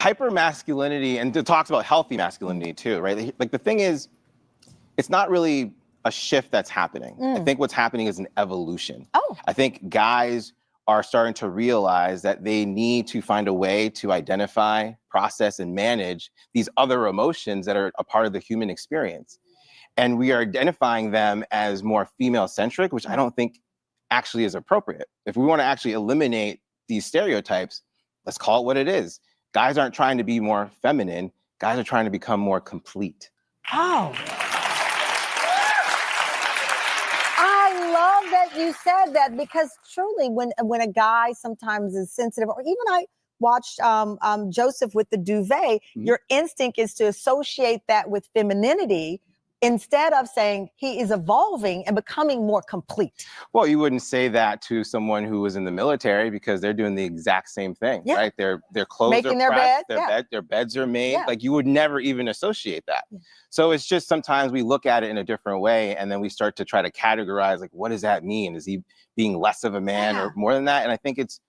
hyper masculinity, and it talks about healthy masculinity too, right? Like the thing is, it's not really a shift that's happening. I think what's happening is an evolution. I think guys are starting to realize that they need to find a way to identify, process, and manage these other emotions that are a part of the human experience. And we are identifying them as more female-centric, which I don't think actually is appropriate. If we want to actually eliminate these stereotypes, let's call it what it is. Guys aren't trying to be more feminine. Guys are trying to become more complete. Oh. I love that you said that, because truly when a guy sometimes is sensitive, or even I watched Joseph with the duvet, your instinct is to associate that with femininity, instead of saying he is evolving and becoming more complete. Well, you wouldn't say that to someone who was in the military, because they're doing the exact same thing, right? Their clothes Making are their pressed, their beds are made. Like, you would never even associate that. So it's just sometimes we look at it in a different way, and then we start to try to categorize, like, what does that mean? Is he being less of a man or more than that? And I think it's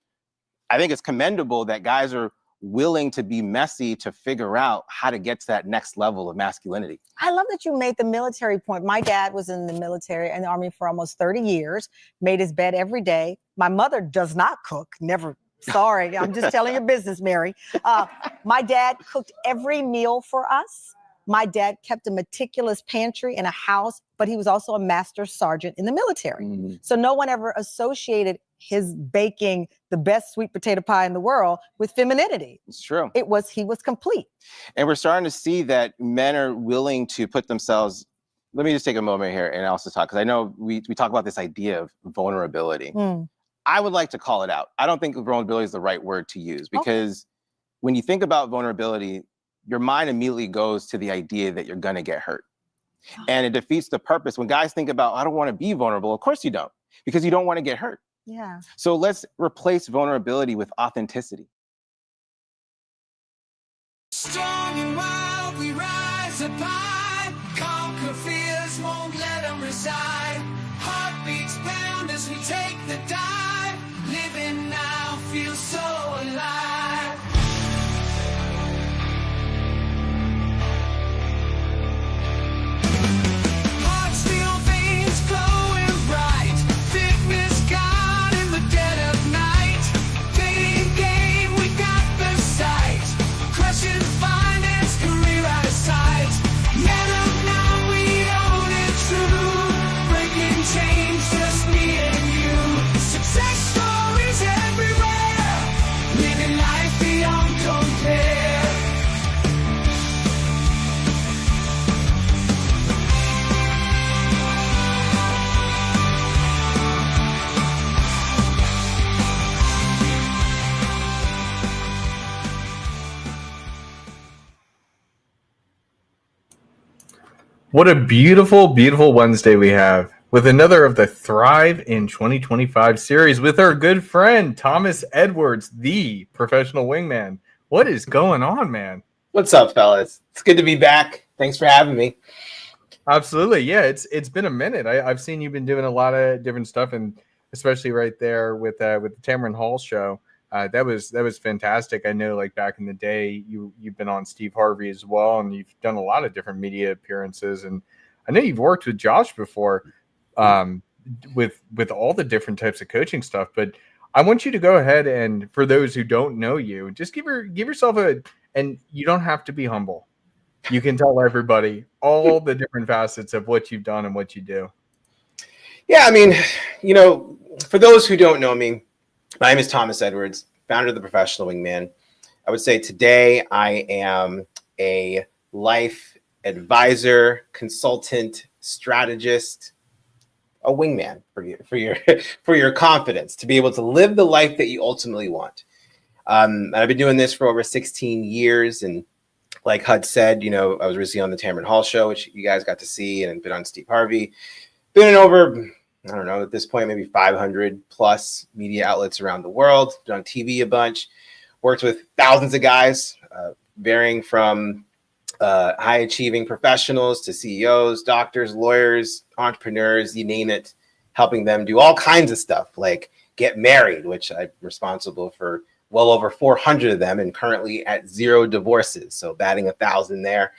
commendable that guys are willing to be messy to figure out how to get to that next level of masculinity. I love that you made the military point. My dad was in the military and the Army for almost 30 years, made his bed every day. My mother does not cook, never. Sorry, I'm just telling your business, Mary. My dad cooked every meal for us. My dad kept a meticulous pantry in a house, but he was also a master sergeant in the military. So no one ever associated his baking the best sweet potato pie in the world with femininity. It's true. He was complete. And we're starting to see that men are willing to put themselves, let me just take a moment here and also talk, because I know we talk about this idea of vulnerability. I would like to call it out. I don't think vulnerability is the right word to use, because when you think about vulnerability, your mind immediately goes to the idea that you're gonna get hurt. And it defeats the purpose. When guys think about, I don't wanna be vulnerable, of course you don't, because you don't wanna get hurt. Yeah. So let's replace vulnerability with authenticity. Strong and wild, we rise up high. Conquer fears, won't let them reside. Heartbeats pound as we take the dive. Living now feels so alive. Heart steel veins glowing bright. Fitness gone in the dead of night. Fading game, we got the sight. Crushing finance, career out of sight. Man up now, we own it true. Breaking change, just me and you. Success stories everywhere. Living life beyond compare. What a beautiful, beautiful Wednesday we have, with another of the Thrive in 2025 series with our good friend, Thomas Edwards, the Professional Wingman. What is going on, man? What's up, fellas? It's good to be back. Thanks for having me. Absolutely. Yeah, it's been a minute. I've seen you've been doing a lot of different stuff, and especially right there with the Tamron Hall Show. That was fantastic. I know, like, back in the day, you've been on Steve Harvey as well, and you've done a lot of different media appearances. And I know you've worked with Josh before, with all the different types of coaching stuff. But I want you to go ahead and, for those who don't know you, just give yourself and you don't have to be humble. You can tell everybody all the different facets of what you've done and what you do. Yeah, I mean, for those who don't know me, my name is Thomas Edwards, founder of the Professional Wingman. I would say today I am a life advisor, consultant, strategist, a wingman for your confidence to be able to live the life that you ultimately want. And I've been doing this for over 16 years. And like Hud said, I was recently on the Tamron Hall Show, which you guys got to see, and been on Steve Harvey. Been in over, I don't know, at this point, maybe 500 plus media outlets around the world. Been on TV a bunch. Worked with thousands of guys, varying from high achieving professionals to CEOs, doctors, lawyers, entrepreneurs, you name it, helping them do all kinds of stuff, like get married, which I'm responsible for well over 400 of them, and currently at 0 divorces. So batting 1,000 there.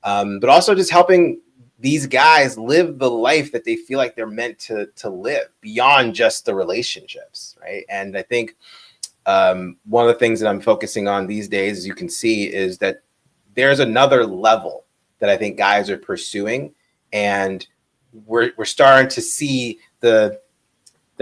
But also just helping these guys live the life that they feel like they're meant to live beyond just the relationships, right? And I think one of the things that I'm focusing on these days, as you can see, is that there's another level that I think guys are pursuing, and we're starting to see the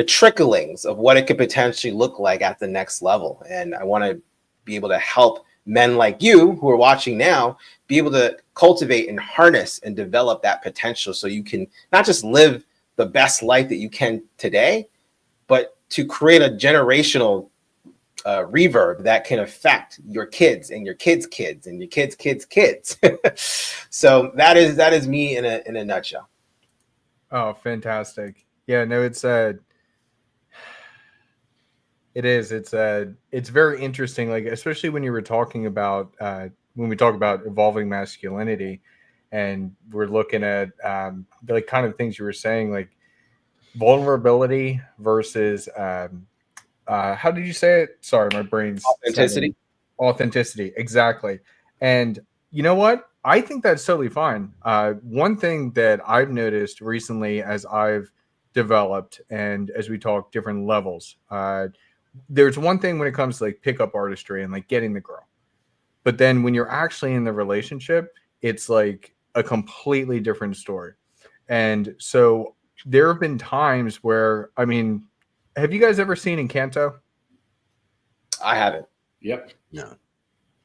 tricklings of what it could potentially look like at the next level. And I want to be able to help men like you who are watching now be able to cultivate and harness and develop that potential, so you can not just live the best life that you can today, but to create a generational reverb that can affect your kids and your kids' kids and your kids' kids' kids. So that is me in a nutshell. Oh, fantastic. Yeah, no, it's very interesting, like especially when you were talking about when we talk about evolving masculinity, and we're looking at like kind of things you were saying, like vulnerability versus how did you say it? Sorry, my brain's Authenticity. Authenticity, exactly. And you know what? I think that's totally fine. One thing that I've noticed recently as I've developed and as we talk different levels, there's one thing when it comes to like pickup artistry and like getting the girl. But then when you're actually in the relationship, it's like a completely different story. And so there have been times where, I mean, have you guys ever seen Encanto? I haven't. Yep. No.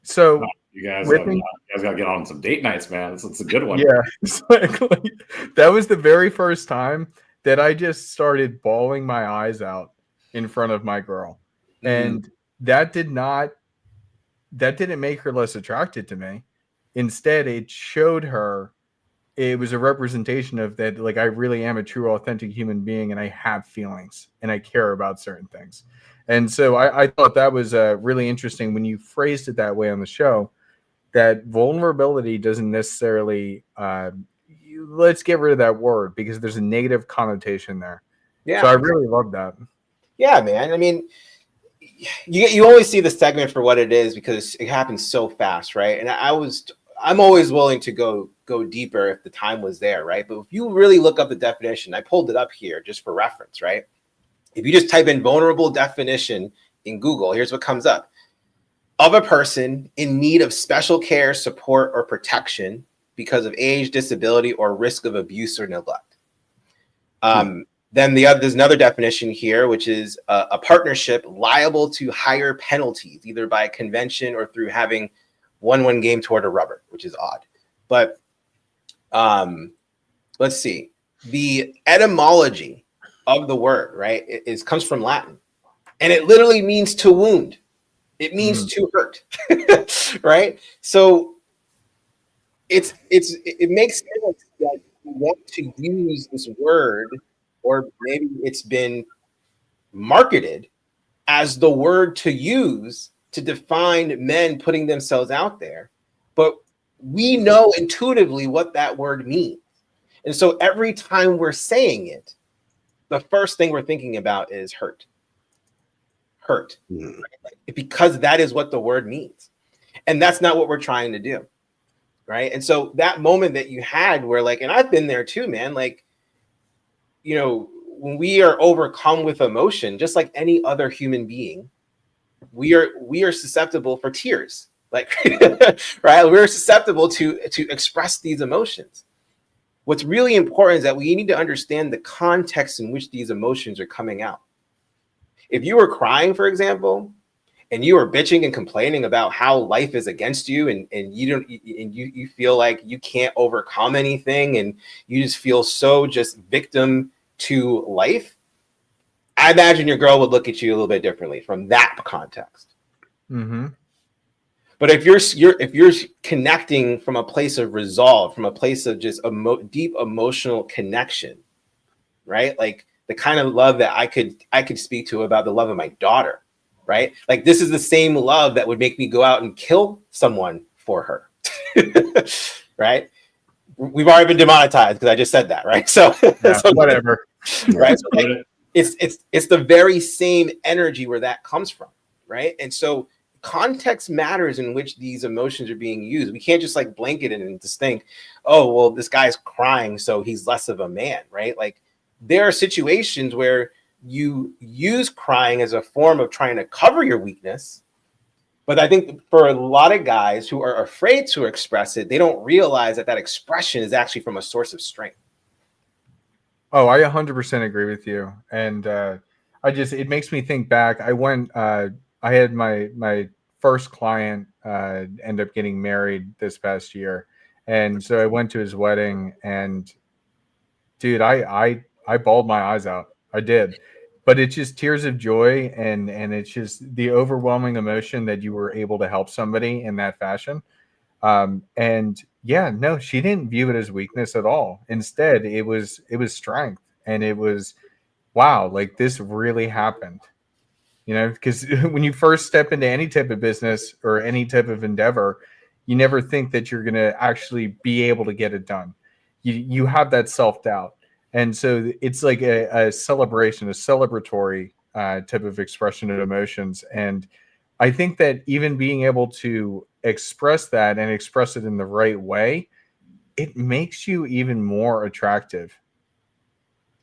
So you guys got to get on some date nights, man. It's a good one. Yeah, exactly. That was the very first time that I just started bawling my eyes out in front of my girl. And that didn't make her less attracted to me. Instead, it showed her, it was a representation of that, like, I really am a true, authentic human being, and I have feelings and I care about certain things. And so I thought that was really interesting when you phrased it that way on the show, that vulnerability doesn't necessarily, let's get rid of that word because there's a negative connotation there. Yeah. So I really love that. Yeah, man. I mean, you always see the segment for what it is because it happens so fast, right? And I'm always willing to go deeper if the time was there, right? But if you really look up the definition, I pulled it up here just for reference, right? If you just type in vulnerable definition in Google, here's what comes up. Of a person in need of special care, support, or protection because of age, disability, or risk of abuse or neglect. Then there's another definition here, which is a partnership liable to higher penalties, either by convention or through having one game toward a rubber, which is odd. But let's see. The etymology of the word, right, comes from Latin, and it literally means to wound. It means to hurt, right? So it makes sense that you want to use this word, or maybe it's been marketed as the word to use to define men putting themselves out there. But we know intuitively what that word means. And so every time we're saying it, the first thing we're thinking about is hurt. Hurt. Because that is what the word means. And that's not what we're trying to do. Right. And so that moment that you had where, like, and I've been there too, man, like, you know, when we are overcome with emotion, just like any other human being, we are susceptible for tears. Like, right. We're susceptible to express these emotions. What's really important is that we need to understand the context in which these emotions are coming out. If you were crying, for example, and you were bitching and complaining about how life is against you, and you feel like you can't overcome anything, and you just feel so just victim to life, I imagine your girl would look at you a little bit differently from that context. Mm-hmm. But if you're connecting from a place of resolve, from a place of just deep emotional connection, right? Like the kind of love that I could speak to about the love of my daughter, right? Like this is the same love that would make me go out and kill someone for her, right? We've already been demonetized because I just said that, right? So, yeah, so whatever, right? So like, it's the very same energy where that comes from. right? And so context matters in which these emotions are being used. We can't just like blanket it and just think, oh, well, this guy's crying, so he's less of a man, right? Like there are situations where you use crying as a form of trying to cover your weakness. But I think for a lot of guys who are afraid to express it, they don't realize that that expression is actually from a source of strength. Oh, I 100% agree with you. And it makes me think back. I had my first client end up getting married this past year. And so I went to his wedding, and dude, I bawled my eyes out. I did. But it's just tears of joy, and it's just the overwhelming emotion that you were able to help somebody in that fashion. And yeah, no, she didn't view it as weakness at all. Instead, it was strength, and it was, wow, like this really happened. You know, because when you first step into any type of business or any type of endeavor, you never think that you're going to actually be able to get it done. You have that self-doubt. And so it's like a celebration, a celebratory type of expression of emotions. And I think that even being able to express that and express it in the right way, it makes you even more attractive.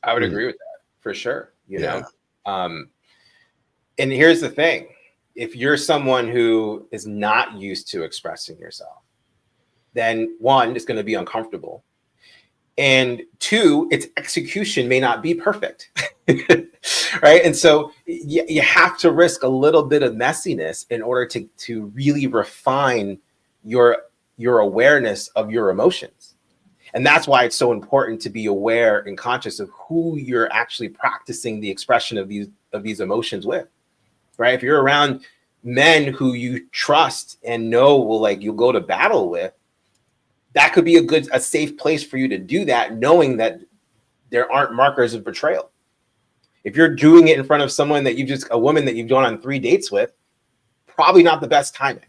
I would agree with that for sure. You know, and here's the thing. If you're someone who is not used to expressing yourself, then one, it's going to be uncomfortable. And two, its execution may not be perfect, right? And so you have to risk a little bit of messiness in order to really refine your awareness of your emotions. And that's why it's so important to be aware and conscious of who you're actually practicing the expression of these emotions with, right? If you're around men who you trust and know will like you'll go to battle with, that could be a safe place for you to do that, knowing that there aren't markers of betrayal. If you're doing it in front of someone a woman that you've gone on 3 dates with, probably not the best timing,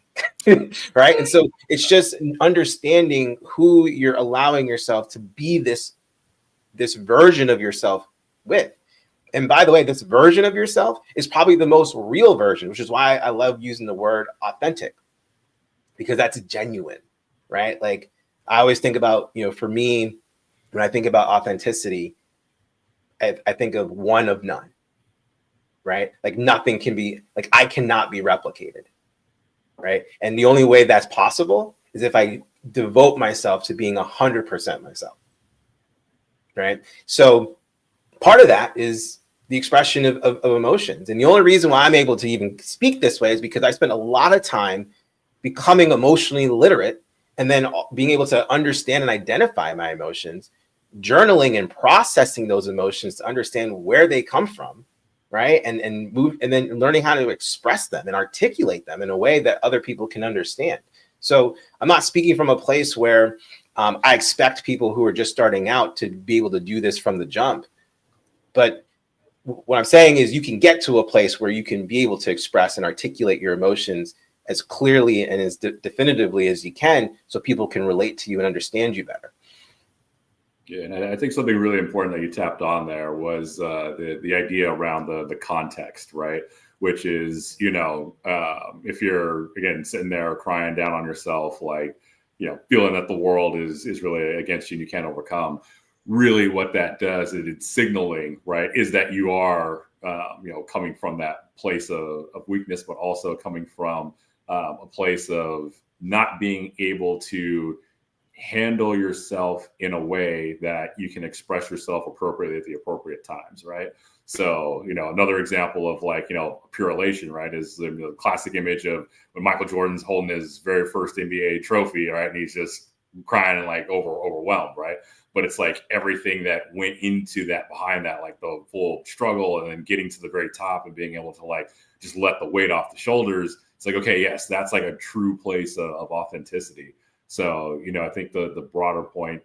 right? And so it's just understanding who you're allowing yourself to be this version of yourself with. And by the way, this version of yourself is probably the most real version, which is why I love using the word authentic, because that's genuine, right? Like, I always think about, for me, when I think about authenticity, I think of one of none, right? Like nothing can be, like I cannot be replicated, right? And the only way that's possible is if I devote myself to being 100% myself, right? So part of that is the expression of emotions. And the only reason why I'm able to even speak this way is because I spent a lot of time becoming emotionally literate, and then being able to understand and identify my emotions, journaling and processing those emotions to understand where they come from, right? And then learning how to express them and articulate them in a way that other people can understand. So I'm not speaking from a place where I expect people who are just starting out to be able to do this from the jump. But what I'm saying is you can get to a place where you can be able to express and articulate your emotions as clearly and as definitively as you can, so people can relate to you and understand you better. Yeah, and I think something really important that you tapped on there was the idea around the context, right? Which is, if you're, again, sitting there crying down on yourself, like, feeling that the world is really against you and you can't overcome, really what that does is it's signaling, right, is that you are, coming from that place of weakness, but also coming from a place of not being able to handle yourself in a way that you can express yourself appropriately at the appropriate times, right? So, another example of like, pure elation, right, is the classic image of when Michael Jordan's holding his very first NBA trophy, right, and he's just crying and like overwhelmed, right? But it's like everything that went into that, behind that, like the full struggle and then getting to the very top and being able to like just let the weight off the shoulders. It's like, okay, yes, that's like a true place of authenticity. So, I think the broader point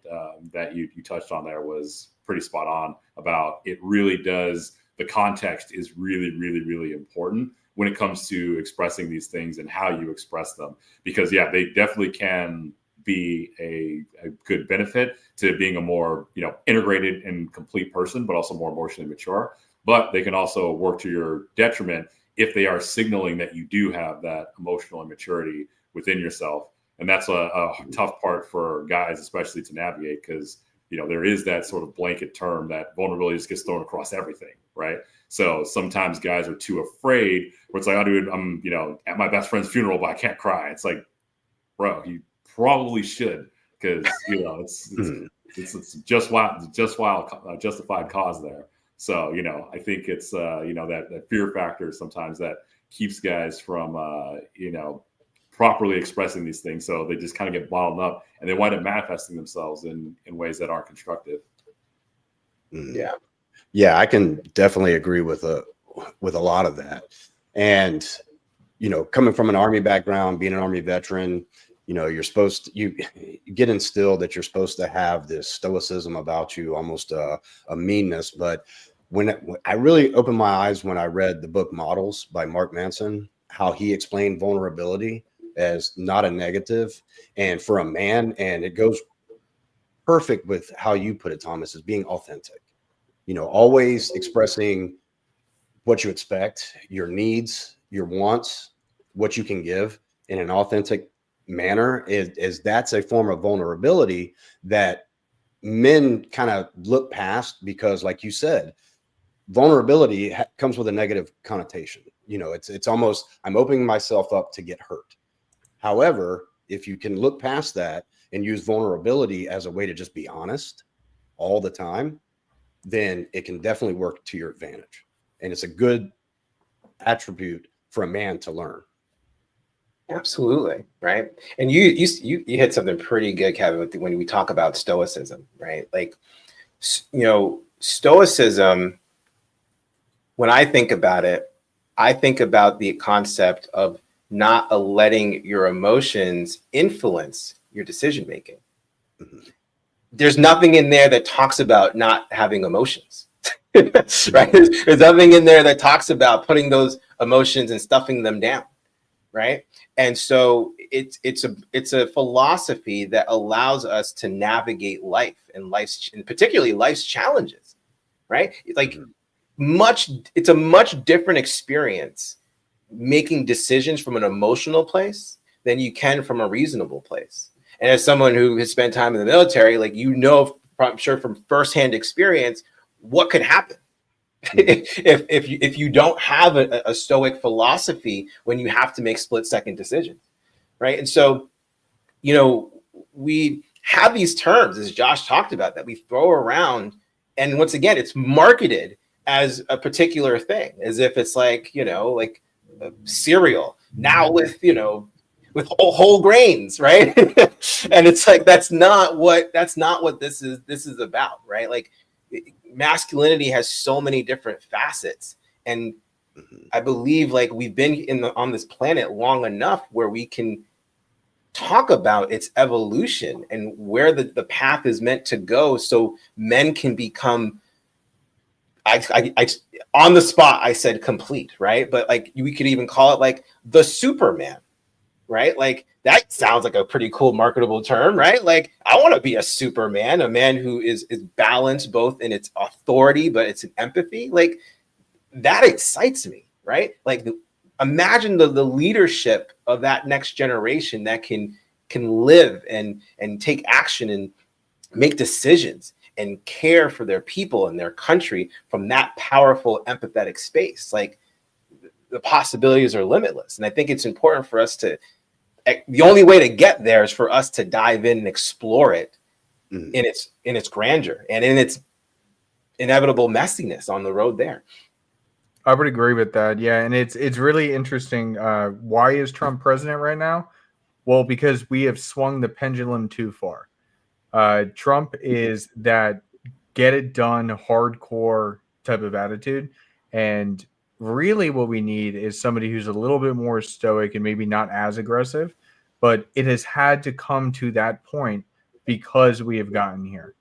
that you touched on there was pretty spot on about it really does. The context is really, really, really important when it comes to expressing these things and how you express them, because they definitely can be a good benefit to being a more, integrated and complete person, but also more emotionally mature. But they can also work to your detriment if they are signaling that you do have that emotional immaturity within yourself. And that's a tough part for guys, especially to navigate, because, you know, there is that sort of blanket term that vulnerability just gets thrown across everything, right? So sometimes guys are too afraid, where it's like, oh, dude, I'm, you know, at my best friend's funeral, but I can't cry. It's like, bro, you probably should, because, you know, it's justified cause there. So, you know, I think it's, you know, that fear factor sometimes that keeps guys from, you know, properly expressing these things. So they just kind of get bottled up, and they wind up manifesting themselves in ways that aren't constructive. Yeah, I can definitely agree with a lot of that. And, you know, coming from an Army background, being an Army veteran, you know, you're supposed to, you get instilled that you're supposed to have this stoicism about you, almost a meanness. But when I really opened my eyes when I read the book Models by Mark Manson, how he explained vulnerability as not a negative, and for a man, and it goes perfect with how you put it, Thomas, is being authentic. You know, always expressing what you expect, your needs, your wants, what you can give in an authentic manner, is that's a form of vulnerability that men kind of look past, because like you said, vulnerability comes with a negative connotation. You know, it's almost, I'm opening myself up to get hurt. However, if you can look past that and use vulnerability as a way to just be honest all the time, then it can definitely work to your advantage. And it's a good attribute for a man to learn. Absolutely. Right. And you hit something pretty good, Kevin, when we talk about stoicism, right? Like, you know, stoicism, when I think about it, I think about the concept of not letting your emotions influence your decision making. There's nothing in there that talks about not having emotions. Right? There's nothing in there that talks about putting those emotions and stuffing them down. Right. And so it's a philosophy that allows us to navigate life and particularly life's challenges. Right. Like it's a much different experience making decisions from an emotional place than you can from a reasonable place. And as someone who has spent time in the military, like, you know, I'm sure from firsthand experience, what could happen if you don't have a stoic philosophy when you have to make split-second decisions, right? And so, you know, we have these terms, as Josh talked about, that we throw around, and once again, it's marketed as a particular thing, as if it's like, you know, like cereal now with, you know, with whole grains, right? And it's like, that's not what this is about, right? Like, masculinity has so many different facets, and I believe, like, we've been on this planet long enough where we can talk about its evolution and where the path is meant to go, so men can become, I on the spot I said complete, right? But like, we could even call it like the Superman, right? Like, that sounds like a pretty cool marketable term, right? Like, I want to be a Superman, a man who is balanced both in its authority, but it's an empathy. Like, that excites me, right? Like, imagine the leadership of that next generation that can live and take action and make decisions and care for their people and their country from that powerful, empathetic space. Like, the possibilities are limitless. And I think it's important for us to, the only way to get there is for us to dive in and explore it in its grandeur and in its inevitable messiness on the road there. I would agree with that. Yeah. And it's really interesting. Why is Trump president right now? Well, because we have swung the pendulum too far. Trump is that get it done, hardcore type of attitude. And really what we need is somebody who's a little bit more stoic and maybe not as aggressive, but it has had to come to that point because we have gotten here.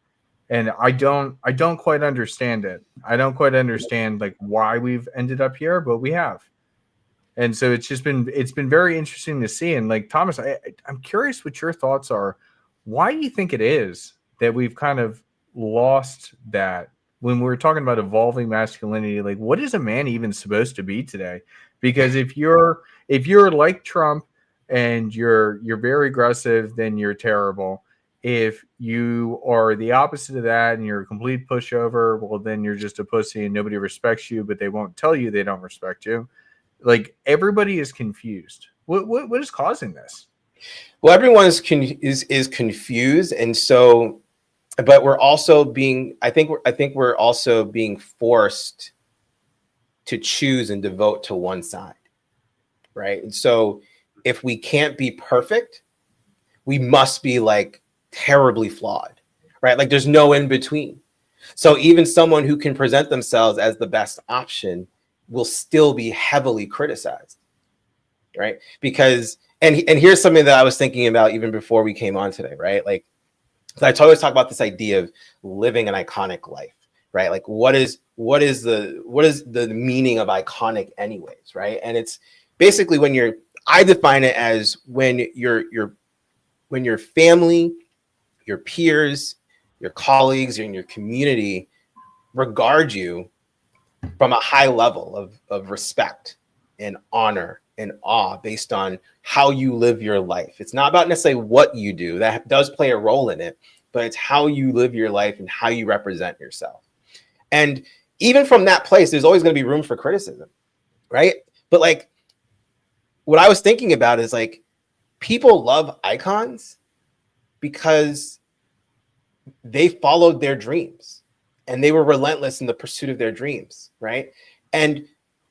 And I don't quite understand it. I don't quite understand like why we've ended up here, but we have. And so it's been very interesting to see. And like, Thomas, I'm curious what your thoughts are. Why do you think it is that we've kind of lost that when we're talking about evolving masculinity? Like, what is a man even supposed to be today? Because if you're like Trump and you're very aggressive, then you're terrible. If you are the opposite of that and you're a complete pushover, well, then you're just a pussy and nobody respects you, but they won't tell you they don't respect you. Like, everybody is confused. What is causing this? Well, everyone is confused, and so, but we're also being. I think we're also being forced to choose and devote to one side, right? And so, if we can't be perfect, we must be like terribly flawed, right? Like, there's no in between. So even someone who can present themselves as the best option will still be heavily criticized, right? Because and here's something that I was thinking about even before we came on today, right? Like, I always talk about this idea of living an iconic life, right? Like, what is the meaning of iconic anyways, right? And it's basically I define it as when your family, your peers, your colleagues, and your community regard you from a high level of respect and honor and awe based on how you live your life. It's not about necessarily what you do. That does play a role in it, but it's how you live your life and how you represent yourself. And even from that place, there's always going to be room for criticism, right? But like, what I was thinking about is like, people love icons because they followed their dreams and they were relentless in the pursuit of their dreams, right? And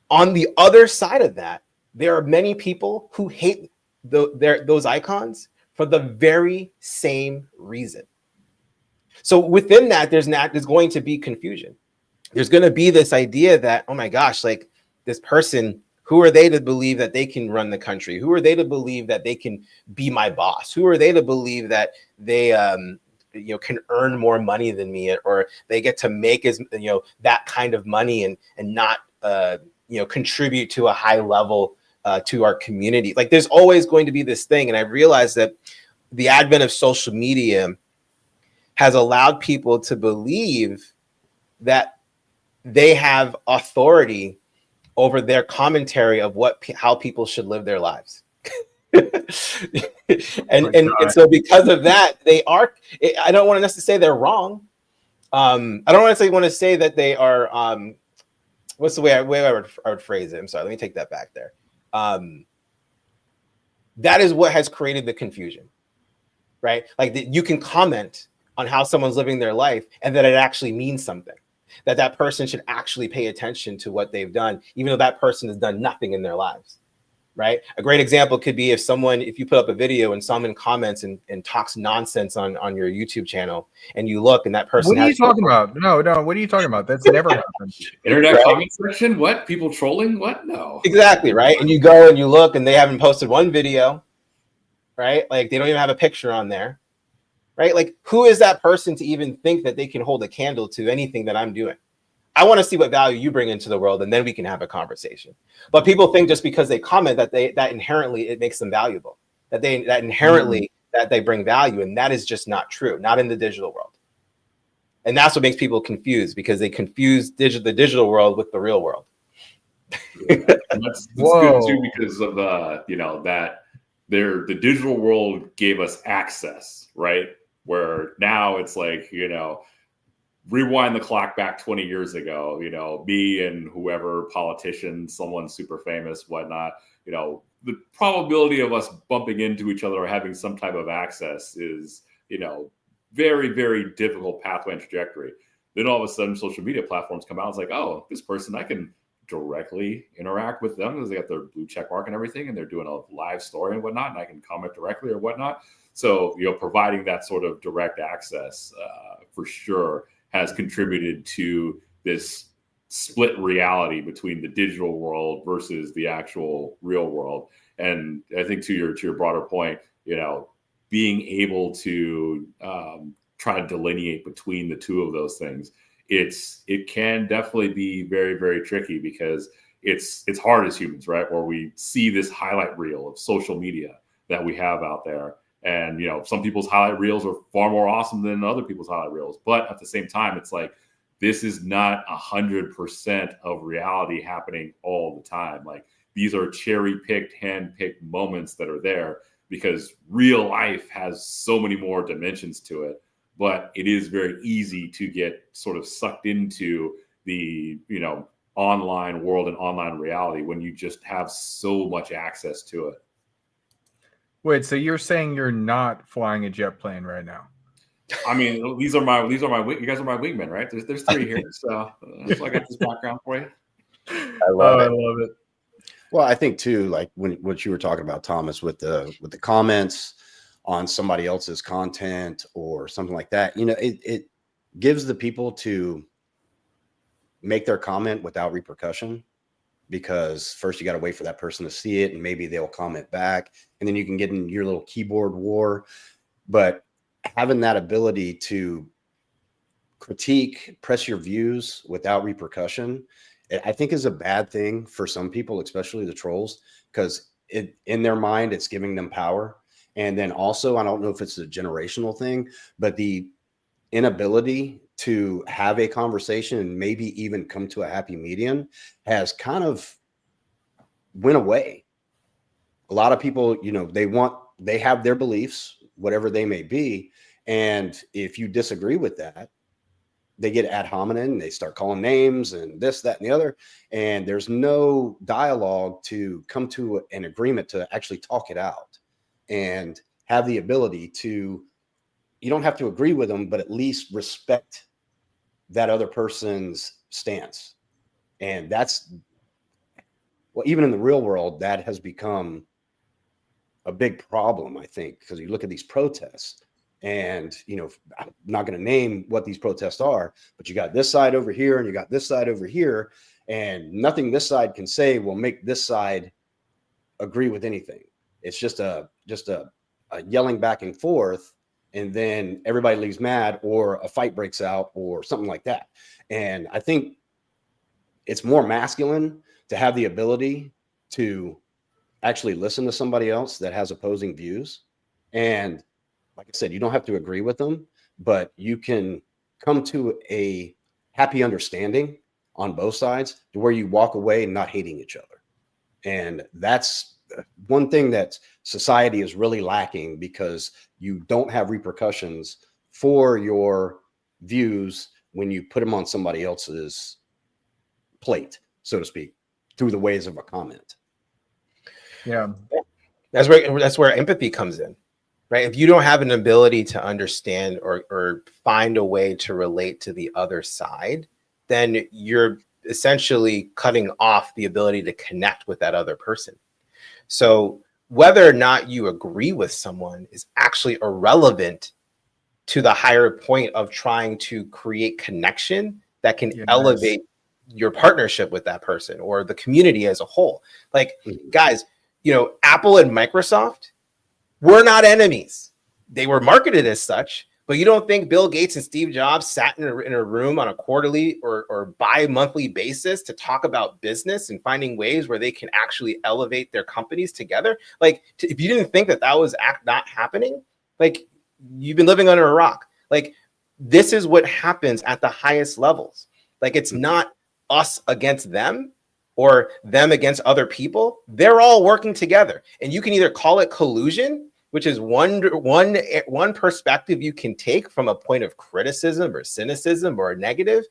on the other side of that, there are many people who hate those icons for the very same reason. So within that, there's going to be confusion. There's going to be this idea that, oh my gosh, like, this person, who are they to believe that they can run the country? Who are they to believe that they can be my boss? Who are they to believe that they can earn more money than me, or they get to make that kind of money and not contribute to a high level to our community? Like, there's always going to be this thing. And I realized that the advent of social media has allowed people to believe that they have authority over their commentary of how people should live their lives. and so because of that, I don't want to necessarily say they're wrong. I don't necessarily want to say that they are, what's the way I would phrase it? I'm sorry, let me take that back there. That is what has created the confusion, right? Like, you can comment on how someone's living their life and that it actually means something, that person should actually pay attention to what they've done, even though that person has done nothing in their lives, right? A great example could be if you put up a video and someone comments and talks nonsense on your YouTube channel, and you look and that person. What are you talking about? No, what are you talking about? That's never happened. Internet comment section? What? People trolling? What? No. Exactly, right? And you go and you look and they haven't posted one video, right? Like, they don't even have a picture on there, right? Like, who is that person to even think that they can hold a candle to anything that I'm doing? I want to see what value you bring into the world, and then we can have a conversation. But people think just because they comment that inherently it makes them valuable, that inherently that they bring value, and that is just not true, not in the digital world. And that's what makes people confused, because they confuse the digital world with the real world. Yeah. That's good too, because of that the digital world gave us access, right? Where now it's like, rewind the clock back 20 years ago, me and whoever politician, someone super famous, whatnot, the probability of us bumping into each other or having some type of access is, very, very difficult pathway and trajectory. Then all of a sudden social media platforms come out. It's like, oh, this person, I can directly interact with them because they got their blue check mark and everything, and they're doing a live story and whatnot, and I can comment directly or whatnot. So, providing that sort of direct access for sure has contributed to this split reality between the digital world versus the actual real world. And I think to your broader point, being able to try to delineate between the two of those things, it can definitely be very, very tricky, because it's hard as humans, right? Where we see this highlight reel of social media that we have out there. And, some people's highlight reels are far more awesome than other people's highlight reels. But at the same time, it's like, this is not 100% of reality happening all the time. Like, these are cherry-picked, hand-picked moments that are there, because real life has so many more dimensions to it. But it is very easy to get sort of sucked into the, online world and online reality when you just have so much access to it. Wait, so you're saying you're not flying a jet plane right now? I mean, these are my you guys are my wingmen, right? There's three here, so I got this background for you. I love it. I love it. Well, I think too, like what you were talking about, Thomas, with the comments on somebody else's content or something like that, it gives the people to make their comment without repercussion, because first you got to wait for that person to see it and maybe they'll comment back, and then you can get in your little keyboard war. But having that ability to critique, press your views without repercussion, I think is a bad thing for some people, especially the trolls, because in their mind, it's giving them power. And then also, I don't know if it's a generational thing, but the inability to have a conversation and maybe even come to a happy medium has kind of went away. A lot of people, they have their beliefs, whatever they may be. And if you disagree with that, they get ad hominem and they start calling names and this, that, and the other. And there's no dialogue to come to an agreement to actually talk it out and have the ability to, you don't have to agree with them, but at least respect that other person's stance. And that's, well, even in the real world, that has become a big problem, I think, because you look at these protests and, I'm not going to name what these protests are, but you got this side over here and you got this side over here, and nothing this side can say will make this side agree with anything. It's just a yelling back and forth, and then everybody leaves mad, or a fight breaks out or something like that. And I think it's more masculine to have the ability to actually listen to somebody else that has opposing views. And like I said, you don't have to agree with them, but you can come to a happy understanding on both sides to where you walk away not hating each other. And that's one thing that society is really lacking, because you don't have repercussions for your views when you put them on somebody else's plate, so to speak, through the ways of a comment. Yeah. That's where empathy comes in, right? If you don't have an ability to understand or find a way to relate to the other side, then you're essentially cutting off the ability to connect with that other person. So whether or not you agree with someone is actually irrelevant to the higher point of trying to create connection that can elevate your partnership with that person or the community as a whole. Like, guys, Apple and Microsoft were not enemies. They were marketed as such, but you don't think Bill Gates and Steve Jobs sat in a room on a quarterly or bi-monthly basis to talk about business and finding ways where they can actually elevate their companies together? Like, if you didn't think that was not happening, like, you've been living under a rock. Like, this is what happens at the highest levels. Like, it's not us against them or them against other people. They're all working together. And you can either call it collusion, which is one perspective you can take from a point of criticism or cynicism or a negative,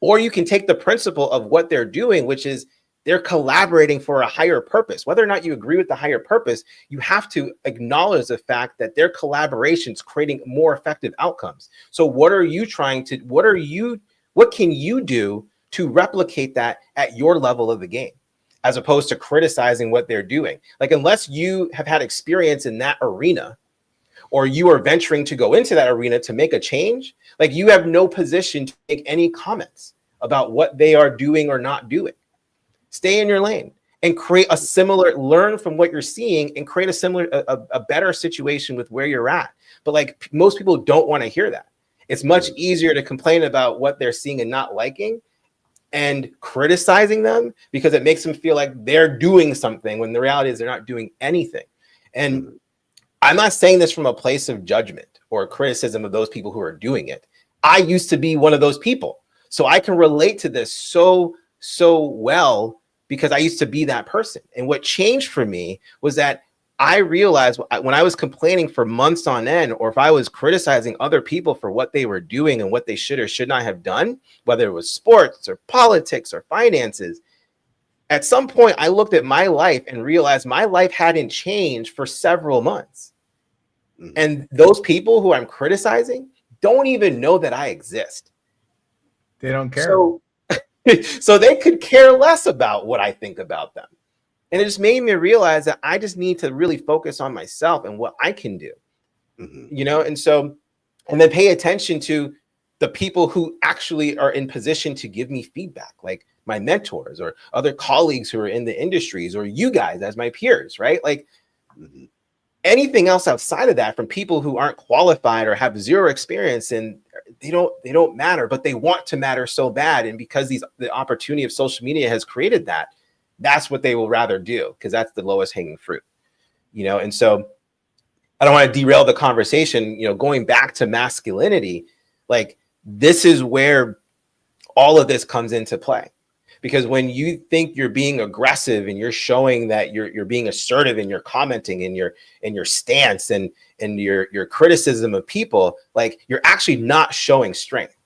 or you can take the principle of what they're doing, which is they're collaborating for a higher purpose. Whether or not you agree with the higher purpose, you have to acknowledge the fact that their collaboration's creating more effective outcomes. So what can you do to replicate that at your level of the game, as opposed to criticizing what they're doing? Like, unless you have had experience in that arena, or you are venturing to go into that arena to make a change, like, you have no position to make any comments about what they are doing or not doing. Stay in your lane and learn from what you're seeing and create a better situation with where you're at. But like, most people don't want to hear that. It's much easier to complain about what they're seeing and not liking and criticizing them, because it makes them feel like they're doing something when the reality is they're not doing anything. And I'm not saying this from a place of judgment or criticism of those people who are doing it. I used to be one of those people, so I can relate to this so well, because I used to be that person. And what changed for me was that I realized when I was complaining for months on end, or if I was criticizing other people for what they were doing and what they should or should not have done, whether it was sports or politics or finances, at some point I looked at my life and realized my life hadn't changed for several months. And those people who I'm criticizing don't even know that I exist. They don't care. So they could care less about what I think about them. And it just made me realize that I just need to really focus on myself and what I can do, you know? And so, and then pay attention to the people who actually are in position to give me feedback, like my mentors or other colleagues who are in the industries, or you guys as my peers, right? Like anything else outside of that, from people who aren't qualified or have zero experience, and they don't matter, but they want to matter so bad. And because the opportunity of social media has created that, that's what they will rather do, because that's the lowest hanging fruit, you know? And so I don't want to derail the conversation, you know, going back to masculinity, like this is where all of this comes into play. Because when you think you're being aggressive and you're showing that you're being assertive in your commenting, in your stance and your criticism of people, like you're actually not showing strength.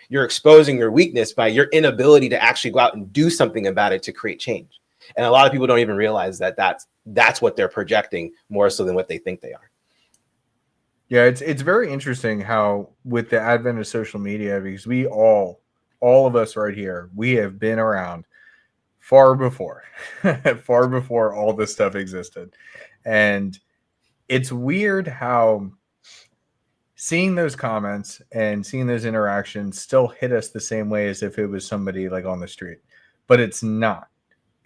You're exposing your weakness by your inability to actually go out and do something about it to create change. And a lot of people don't even realize that that's what they're projecting more so than what they think they are. Yeah, it's very interesting how with the advent of social media, because we all of us right here, we have been around far before all this stuff existed. And it's weird how seeing those comments and seeing those interactions still hit us the same way as if it was somebody like on the street, but it's not.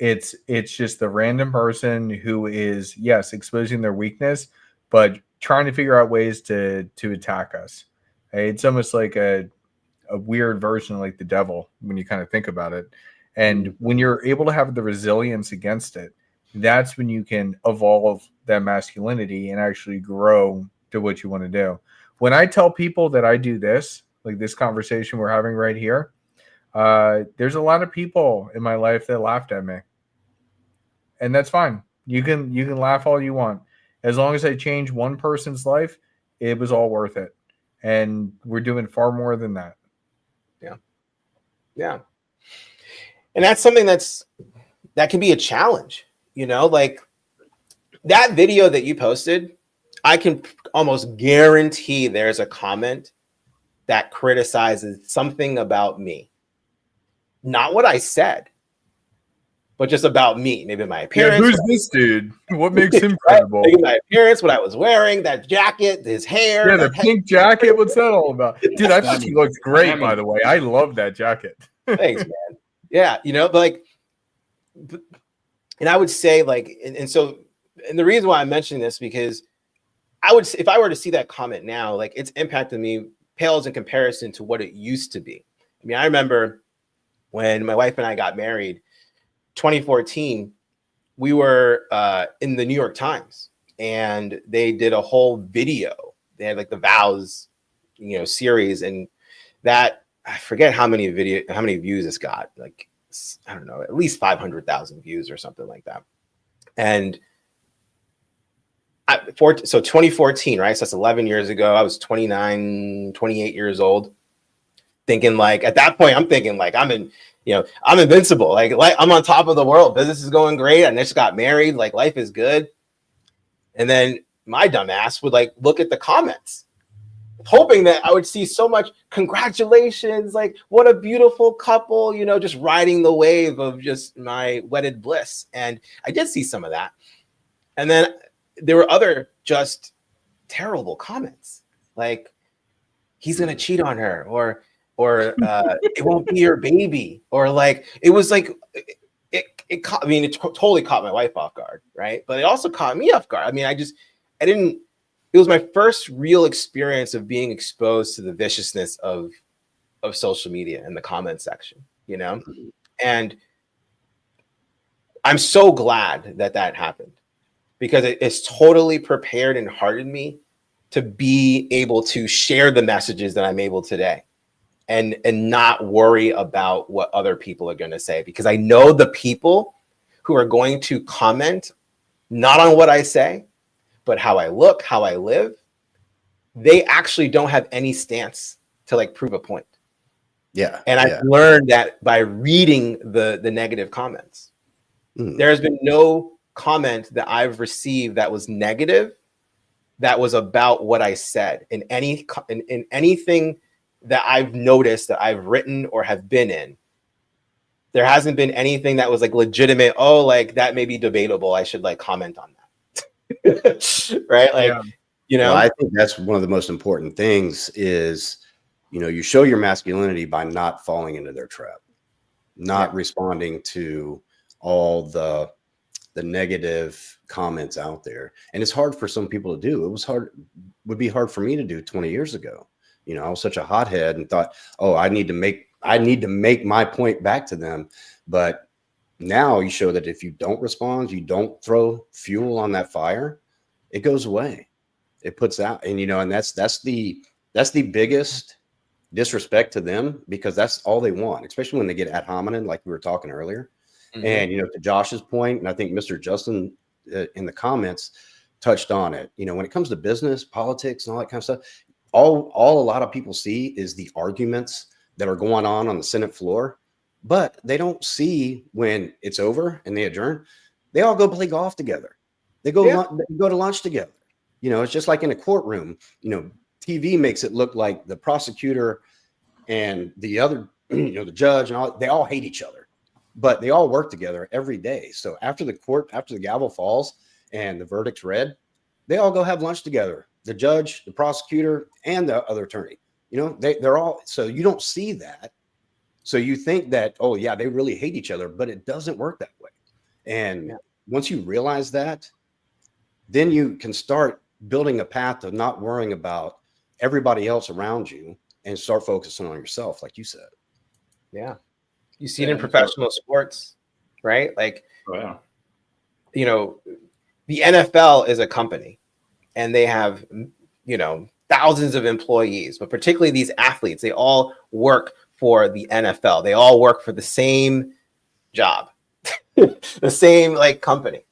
It's just the random person who is, yes, exposing their weakness, but trying to figure out ways to attack us. It's almost like a weird version of like the devil when you kind of think about it. And when you're able to have the resilience against it, that's when you can evolve that masculinity and actually grow to what you want to do. When I tell people that I do this, like this conversation we're having right here, there's a lot of people in my life that laughed at me. And that's fine. You can laugh all you want. As long as I change one person's life, it was all worth it. And we're doing far more than that. Yeah. And that's something that can be a challenge, you know, like that video that you posted, I can almost guarantee there's a comment that criticizes something about me. Not what I said, but just about me, maybe my appearance. Yeah, who's this dude? What makes him credible? Maybe my appearance, what I was wearing, that jacket, his hair. Yeah, the pink jacket. What's that all about? Dude, I thought he looked great, by the way. I love that jacket. Thanks, man. Yeah, you know, but like, and I would say like, and so, and the reason why I'm mentioning this, because if I were to see that comment now, like it's impacted me pales in comparison to what it used to be. I mean, I remember when my wife and I got married, 2014, we were in the New York Times, and they did a whole video. They had like the vows, you know, series, and that I forget how many views it's got. Like, I don't know, at least 500,000 views or something like that. And so 2014, right? So that's 11 years ago. I was 29, 28 years old. Thinking like, at that point, I'm thinking like I'm invincible. Like I'm on top of the world. Business is going great. I just got married. Like life is good. And then my dumb ass would like look at the comments, hoping that I would see so much congratulations. Like what a beautiful couple, you know, just riding the wave of just my wedded bliss. And I did see some of that. And then there were other just terrible comments. Like he's going to cheat on her, or it won't be your baby, or like it was like it totally caught my wife off guard, right? But it also caught me off guard. I mean, it was my first real experience of being exposed to the viciousness of social media and the comment section, you know? And I'm so glad that happened, because it's totally prepared and hardened me to be able to share the messages that I'm able today. And not worry about what other people are going to say, because I know the people who are going to comment not on what I say, but how I look, how I live, they actually don't have any stance to like prove a point. Yeah. And I've learned that by reading the negative comments. There has been no comment that I've received that was negative, that was about what I said in anything that I've noticed that I've written or have been in. There hasn't been anything that was like legitimate. Oh, like that may be debatable. I should like comment on that. Right? Like, Well, I think that's one of the most important things is, you show your masculinity by not falling into their trap, not responding to all the negative comments out there. And it's hard for some people to do. Would be hard for me to do 20 years ago. I was such a hothead and thought, oh, I need to make my point back to them. But now you show that if you don't respond, you don't throw fuel on that fire, it goes away. It puts out, and that's the biggest disrespect to them, because that's all they want, especially when they get ad hominem, like we were talking earlier. And, to Josh's point, and I think Mr. Justin in the comments touched on it, when it comes to business, politics, and all that kind of stuff, all a lot of people see is the arguments that are going on the Senate floor, but they don't see when it's over and they adjourn, they all go play golf together. They go to lunch together. It's just like in a courtroom, TV makes it look like the prosecutor and the other, the judge and all, they all hate each other, but they all work together every day. So after the gavel falls and the verdict's read, they all go have lunch together. The judge, the prosecutor, and the other attorney, they're all, so you don't see that. So you think that, oh yeah, they really hate each other, but it doesn't work that way. And once you realize that, then you can start building a path of not worrying about everybody else around you and start focusing on yourself, like you said. Yeah. You see it in professional sports, right? Like, the NFL is a company and they have, thousands of employees, but particularly these athletes, they all work for the NFL. They all work for the same job, the same like company.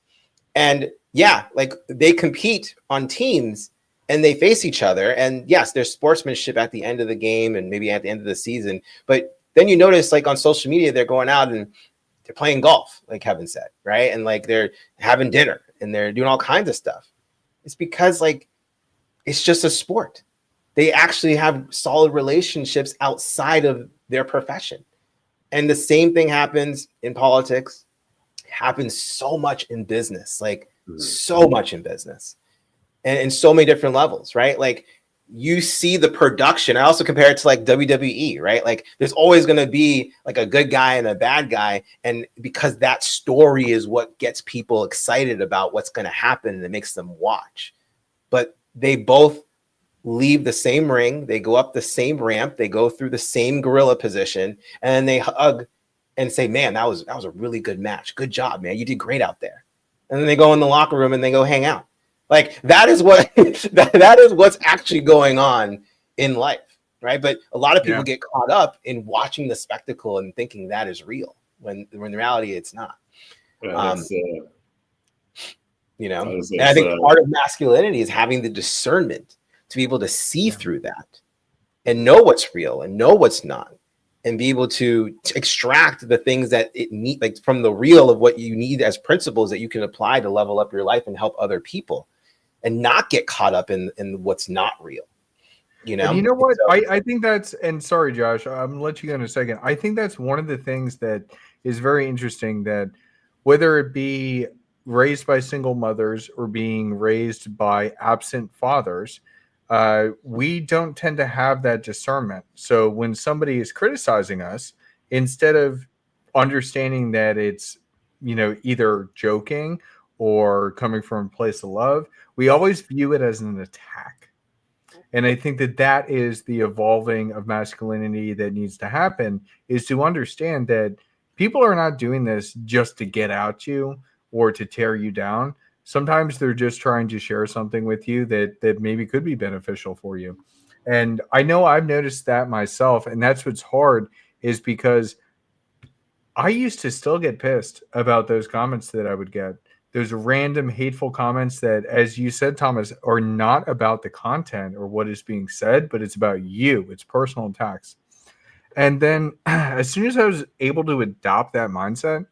And like they compete on teams and they face each other. And yes, there's sportsmanship at the end of the game and maybe at the end of the season. But then you notice like on social media, they're going out and they're playing golf, like Kevin said, right? And like they're having dinner and they're doing all kinds of stuff. It's because like it's just a sport. They actually have solid relationships outside of their profession. And the same thing happens in politics, happens so much in business, like so much in business and in so many different levels, right? Like you see the production. I also compare it to like WWE, right? Like there's always going to be like a good guy and a bad guy. And because that story is what gets people excited about what's going to happen and it makes them watch. But they both leave the same ring. They go up the same ramp. They go through the same gorilla position and then they hug and say, man, that was a really good match. Good job, man. You did great out there. And then they go in the locker room and they go hang out. Like that is what that is what's actually going on in life, right? But a lot of people get caught up in watching the spectacle and thinking that is real when in reality it's not. And I think part of masculinity is having the discernment to be able to see through that and know what's real and know what's not, and be able to extract the things that it need, like from the real of what you need as principles that you can apply to level up your life and help other people, and not get caught up in what's not real. And you know what? So, I think that's, and sorry, Josh, I'm gonna let you go in a second. I think that's one of the things that is very interesting, that whether it be raised by single mothers or being raised by absent fathers, we don't tend to have that discernment. So when somebody is criticizing us, instead of understanding that it's, either joking or coming from a place of love, we always view it as an attack. And I think that is the evolving of masculinity that needs to happen, is to understand that people are not doing this just to get at you or to tear you down. Sometimes they're just trying to share something with you that maybe could be beneficial for you. And I know I've noticed that myself. And that's what's hard, is because I used to still get pissed about those comments that I would get. Those random hateful comments that, as you said, Thomas, are not about the content or what is being said, but it's about you. It's personal attacks. And then as soon as I was able to adopt that mindset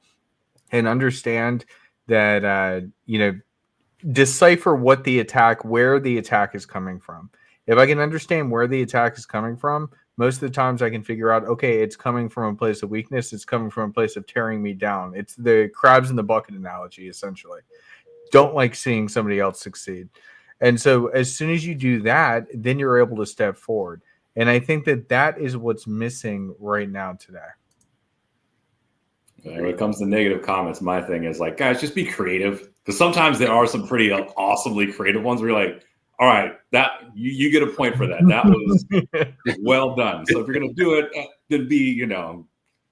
and understand that, decipher what the attack, where the attack is coming from. If I can understand where the attack is coming from, most of the times I can figure out, okay, it's coming from a place of weakness. It's coming from a place of tearing me down. It's the crabs in the bucket analogy, essentially. Don't like seeing somebody else succeed. And so as soon as you do that, then you're able to step forward. And I think that is what's missing right now today. When it comes to negative comments, my thing is like, guys, just be creative. Because sometimes there are some pretty awesomely creative ones where you're like, all right, that you get a point for that. That was well done. So if you're going to do it, then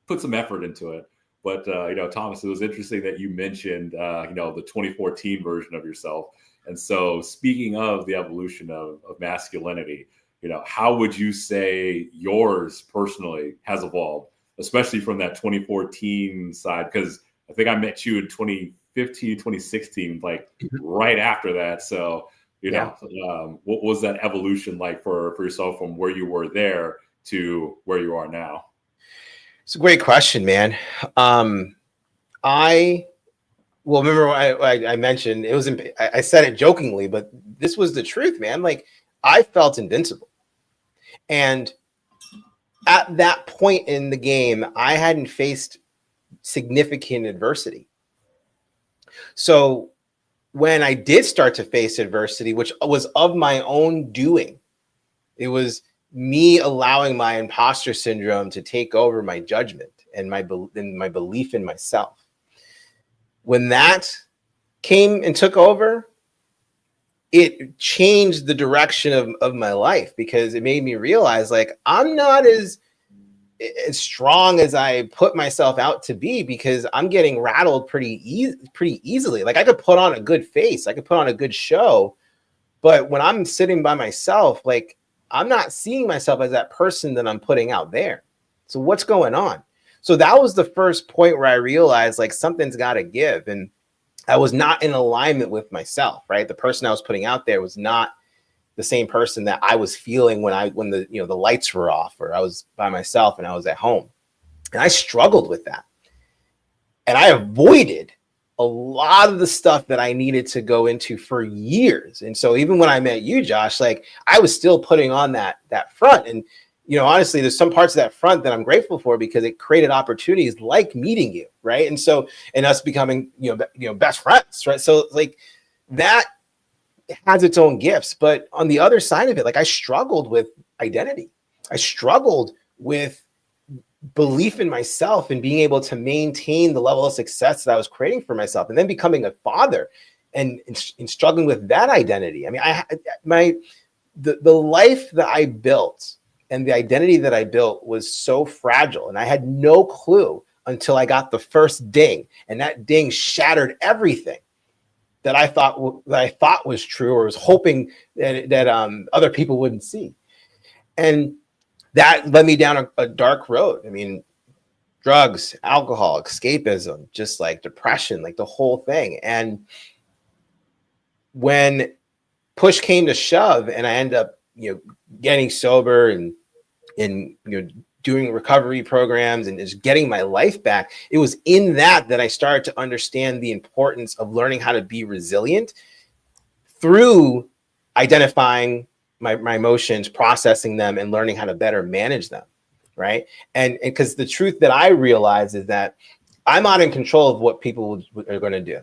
put some effort into it. But, Thomas, it was interesting that you mentioned, the 2014 version of yourself. And so speaking of the evolution of masculinity, how would you say yours personally has evolved, especially from that 2014 side? Because I think I met you in 2015, 2016, like right after that. So, what was that evolution like for yourself from where you were there to where you are now? It's a great question, man. Remember I mentioned it was, I said it jokingly, but this was the truth, man. Like I felt invincible. And at that point in the game, I hadn't faced significant adversity. So when I did start to face adversity, which was of my own doing, it was me allowing my imposter syndrome to take over my judgment and my belief in myself. When that came and took over, it changed the direction of my life, because it made me realize like I'm not as strong as I put myself out to be, because I'm getting rattled pretty easily. Like I could put on a good face, I could put on a good show, but when I'm sitting by myself, like I'm not seeing myself as that person that I'm putting out there. So what's going on? So that was the first point where I realized like something's got to give. And I was not in alignment with myself, right? The person I was putting out there was not the same person that I was feeling when the lights were off, or I was by myself and I was at home. And I struggled with that. And I avoided a lot of the stuff that I needed to go into for years. And so even when I met you, Josh, like I was still putting on that front. And honestly, there's some parts of that front that I'm grateful for, because it created opportunities like meeting you, right? And so, and us becoming, best friends, right? So like that has its own gifts. But on the other side of it, like I struggled with identity. I struggled with belief in myself and being able to maintain the level of success that I was creating for myself, and then becoming a father and struggling with that identity. I mean, the life that I built and the identity that I built was so fragile, and I had no clue until I got the first ding, and that ding shattered everything that I thought was true, or was hoping that other people wouldn't see. And that led me down a dark road. I mean, drugs, alcohol, escapism, just like depression, like the whole thing. And when push came to shove and I ended up, getting sober and doing recovery programs and just getting my life back, it was in that I started to understand the importance of learning how to be resilient through identifying my emotions, processing them, and learning how to better manage them, right? And because the truth that I realized is that I'm not in control of what people are going to do.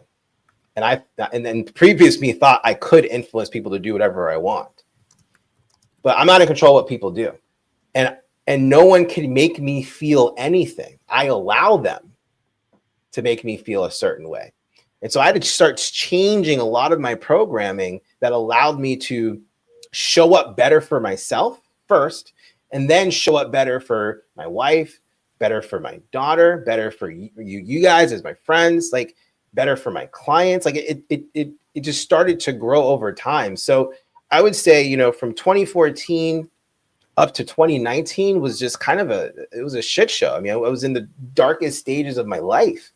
And then previous me thought I could influence people to do whatever I want. But I'm not in control of what people do. And no one can make me feel anything. I allow them to make me feel a certain way. And so I had to start changing a lot of my programming that allowed me to show up better for myself first, and then show up better for my wife, better for my daughter, better for you guys as my friends, like better for my clients. Like it just started to grow over time. So I would say, from 2014 up to 2019 was just kind of it was a shit show. I mean, I was in the darkest stages of my life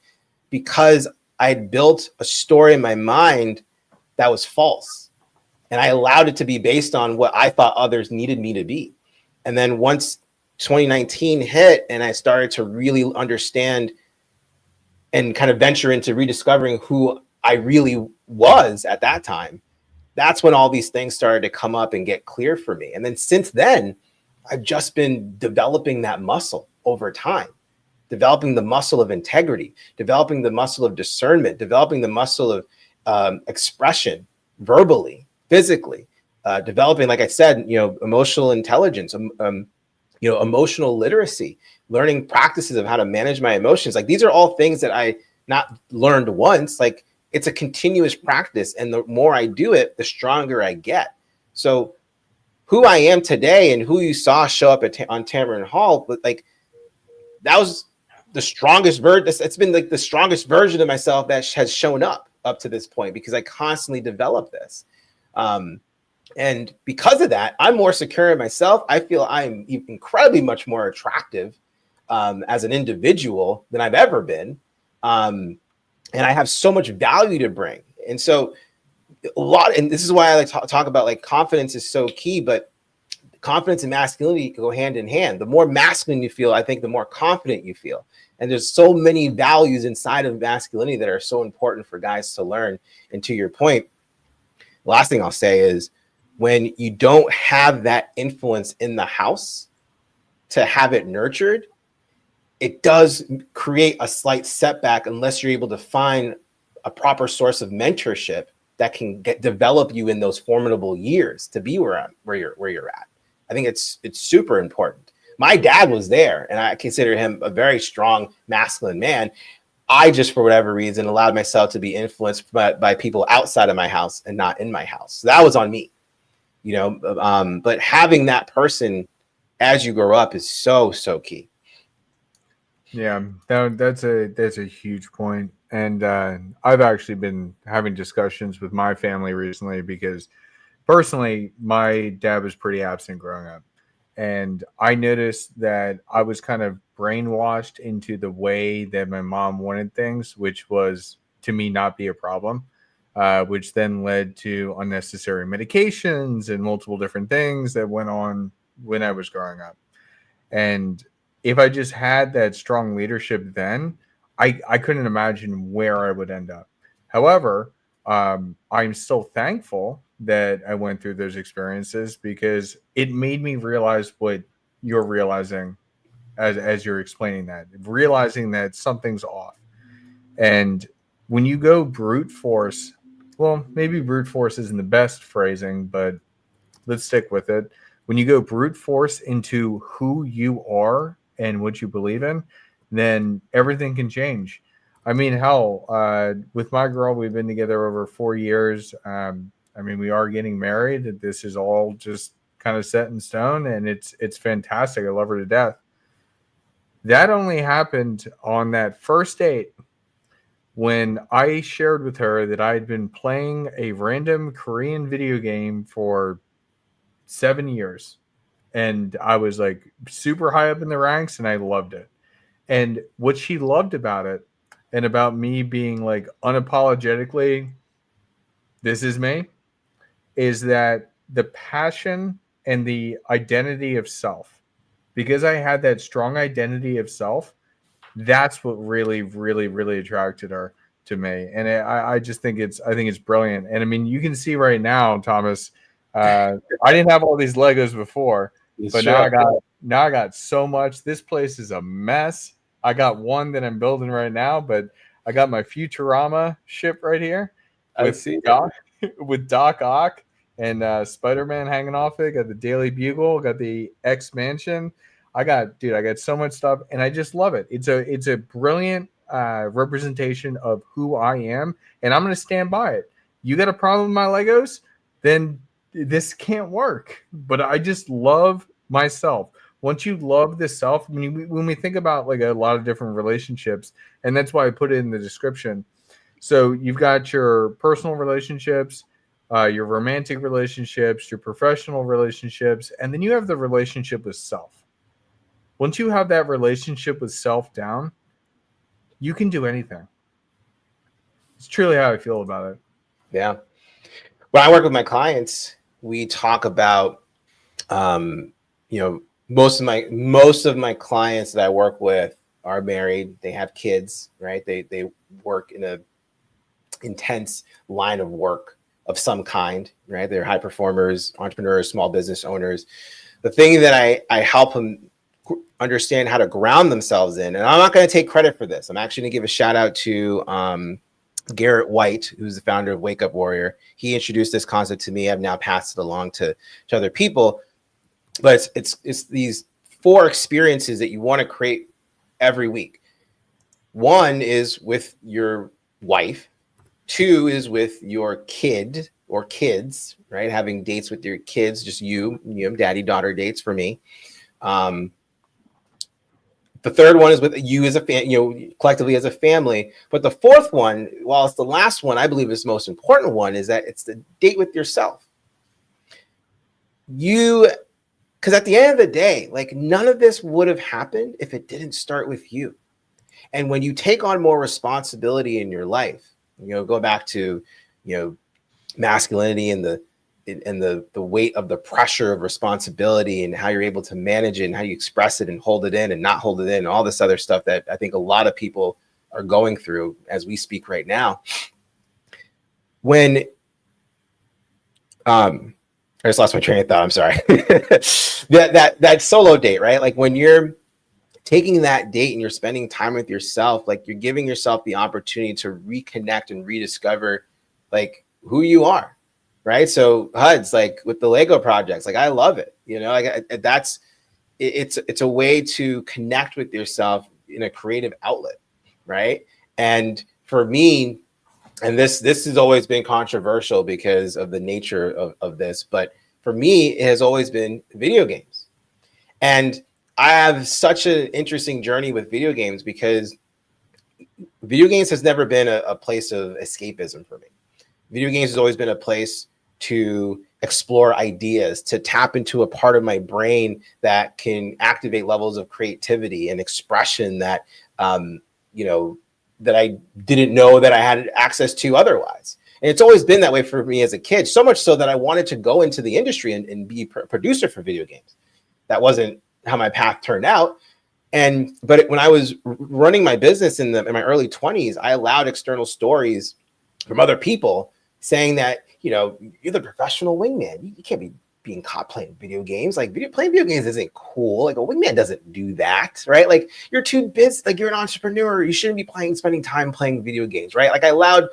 because I had built a story in my mind that was false. And I allowed it to be based on what I thought others needed me to be. And then once 2019 hit and I started to really understand and kind of venture into rediscovering who I really was at that time, that's when all these things started to come up and get clear for me. And then since then, I've just been developing that muscle over time, developing the muscle of integrity, developing the muscle of discernment, developing the muscle of expression, verbally, physically, developing, like I said, emotional intelligence, emotional literacy, learning practices of how to manage my emotions. Like, these are all things that I not learned once. Like, it's a continuous practice. And the more I do it, the stronger I get. So who I am today and who you saw show up on Tamron Hall, but like, that was the strongest version. It's been like the strongest version of myself that has shown up to this point, because I constantly develop this. And because of that, I'm more secure in myself. I feel I'm incredibly much more attractive as an individual than I've ever been. And I have so much value to bring. And so and this is why I like to talk about, like, confidence is so key, but confidence and masculinity go hand in hand. The more masculine you feel, I think the more confident you feel. And there's so many values inside of masculinity that are so important for guys to learn. And to your point, the last thing I'll say is, when you don't have that influence in the house to have it nurtured, it does create a slight setback unless you're able to find a proper source of mentorship that can develop you in those formidable years to be where you're at. I think it's super important. My dad was there, and I consider him a very strong masculine man. I just, for whatever reason, allowed myself to be influenced by people outside of my house and not in my house. So that was on me, but having that person as you grow up is so key. Yeah, that's a huge point. And I've actually been having discussions with my family recently, because personally, my dad was pretty absent growing up. And I noticed that I was kind of brainwashed into the way that my mom wanted things, which was to me not be a problem, which then led to unnecessary medications and multiple different things that went on when I was growing up. And if I just had that strong leadership then, I couldn't imagine where I would end up. However, I'm still thankful that I went through those experiences, because it made me realize what you're realizing as you're explaining that, realizing that something's off. And when you go brute force, well, maybe brute force isn't the best phrasing, but let's stick with it. When you go brute force into who you are and what you believe in, then everything can change. I mean, hell, with my girl, we've been together over 4 years. We are getting married. This is all just kind of set in stone, and it's fantastic. I love her to death. That only happened on that first date when I shared with her that I had been playing a random Korean video game for 7 years. And I was like super high up in the ranks, and I loved it. And what she loved about it, and about me being like unapologetically, this is me, is that the passion and the identity of self, because I had that strong identity of self, that's what really, really, really attracted her to me. And I just think it's brilliant. And I mean, you can see right now, Thomas, I didn't have all these Legos before, but now I got so much. This place is a mess. I got one that I'm building right now, but I got my Futurama ship right here with Doc Ock and Spider-Man hanging off it. Got the Daily Bugle, got the X Mansion. I got so much stuff, and I just love it. It's a brilliant representation of who I am, and I'm going to stand by it. You got a problem with my Legos? Then this can't work. But I just love myself. Once you love the self, when we think about like a lot of different relationships, and that's why I put it in the description. So you've got your personal relationships, your romantic relationships, your professional relationships, and then you have the relationship with self. Once you have that relationship with self down, you can do anything. It's truly how I feel about it. Yeah. When I work with my clients, we talk about, most of my clients that I work with are married. They have kids, right? They work in a intense line of work of some kind, right? They're high performers, entrepreneurs, small business owners. The thing that I help them understand how to ground themselves in, and I'm not going to take credit for this. I'm actually going to give a shout out to Garrett White, who's the founder of Wake Up Warrior. He introduced this concept to me. I've now passed it along to other people. But it's these 4 experiences that you want to create every week. 1 is with your wife. 2 is with your kid or kids, right? Having dates with your kids, just you daddy, daughter dates for me. The 3rd one is with you as a collectively as a family. But the 4th one, while it's the last one, I believe is the most important one, is that it's the date with yourself. Because at the end of the day, like, none of this would have happened if it didn't start with you. And when you take on more responsibility in your life, go back to, masculinity and the weight of the pressure of responsibility and how you're able to manage it and how you express it and hold it in and not hold it in, and all this other stuff that I think a lot of people are going through as we speak right now. When, I just lost my train of thought. I'm sorry. that solo date, right? Like, when you're taking that date and you're spending time with yourself, like, you're giving yourself the opportunity to reconnect and rediscover, like, who you are, right? So HUDs, like with the Lego projects, like, I love it. It's a way to connect with yourself in a creative outlet, right? And for me, and this has always been controversial because of the nature of this, but for me, it has always been video games. And I have such an interesting journey with video games because video games has never been a place of escapism for me. Video games has always been a place to explore ideas, to tap into a part of my brain that can activate levels of creativity and expression that, that I didn't know that I had access to otherwise. And it's always been that way for me as a kid, so much so that I wanted to go into the industry and be a producer for video games. That wasn't how my path turned out. But when I was running my business in my early 20s, I allowed external stories from other people saying that, you're the professional wingman. You can't be being caught playing video games. Like, playing video games isn't cool. Like, a wingman doesn't do that, right? Like, you're too busy. Like, you're an entrepreneur. You shouldn't be spending time playing video games, right? Like, I allowed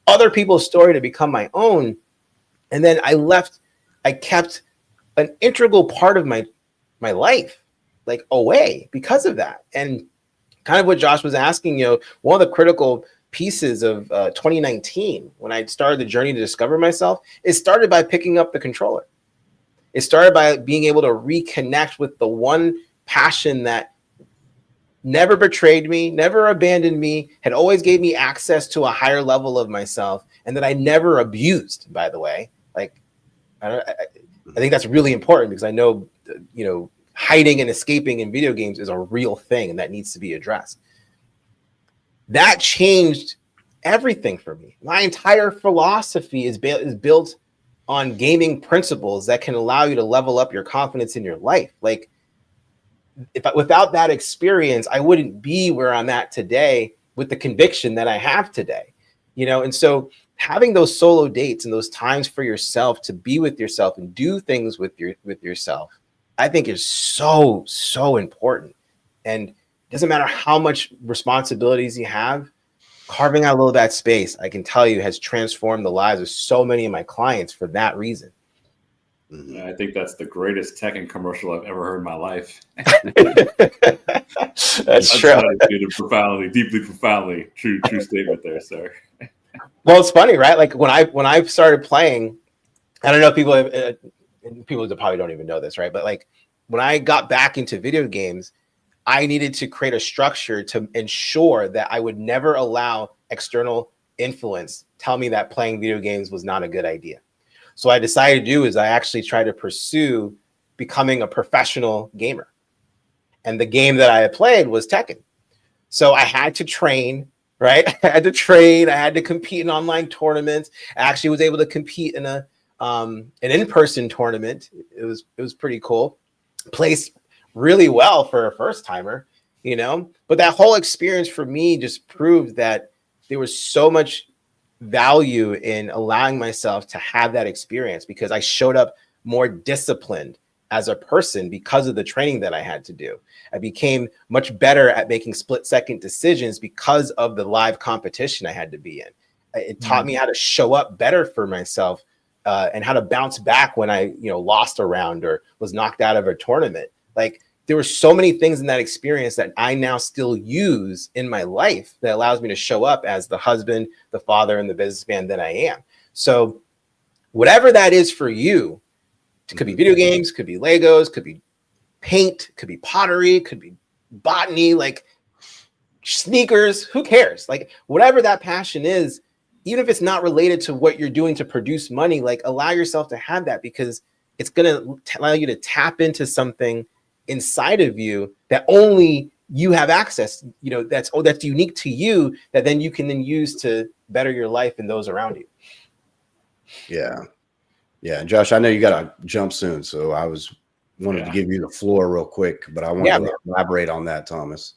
other people's story to become my own. And then I kept an integral part of my life, like, away because of that. And kind of what Josh was asking, one of the critical pieces of 2019, when I started the journey to discover myself, it started by picking up the controller. It started by being able to reconnect with the one passion that never betrayed me, never abandoned me, had always gave me access to a higher level of myself, and that I never abused, by the way. Like, I think that's really important because I know, hiding and escaping in video games is a real thing and that needs to be addressed. That changed everything for me. My entire philosophy is built on gaming principles that can allow you to level up your confidence in your life. Like, without that experience, I wouldn't be where I'm at today with the conviction that I have today, And so having those solo dates and those times for yourself to be with yourself and do things with yourself, I think is so, so important. And it doesn't matter how much responsibilities you have, carving out a little of that space, I can tell you, has transformed the lives of so many of my clients for that reason. I think that's the greatest tech and commercial I've ever heard in my life. That's true. Deeply profoundly true statement there, sir. Well, it's funny, right? Like, when I started playing, I don't know if people probably don't even know this, right? But like, when I got back into video games, I needed to create a structure to ensure that I would never allow external influence tell me that playing video games was not a good idea. So what I decided to do is I actually tried to pursue becoming a professional gamer. And the game that I had played was Tekken. So I had to train, right? I had to train. I had to compete in online tournaments. I actually was able to compete in an in-person tournament. It was pretty cool. Placed really well for a first timer, you know. But that whole experience for me just proved that there was so much value in allowing myself to have that experience, because I showed up more disciplined as a person because of the training that I had to do. I became much better at making split-second decisions because of the live competition I had to be in. It taught me how to show up better for myself and how to bounce back when I, lost a round or was knocked out of a tournament. Like, there were so many things in that experience that I now still use in my life that allows me to show up as the husband, the father, and the businessman that I am. So whatever that is for you, it could be video games, could be Legos, could be paint, could be pottery, could be botany, like sneakers, who cares? Like, whatever that passion is, even if it's not related to what you're doing to produce money, like, allow yourself to have that, because it's going to allow you to tap into something inside of you that only you have access, that's unique to you, that then you can then use to better your life and those around you. Yeah, Josh, I know you got to jump soon, so I wanted to give you the floor real quick, but I wanted to elaborate on that, Thomas.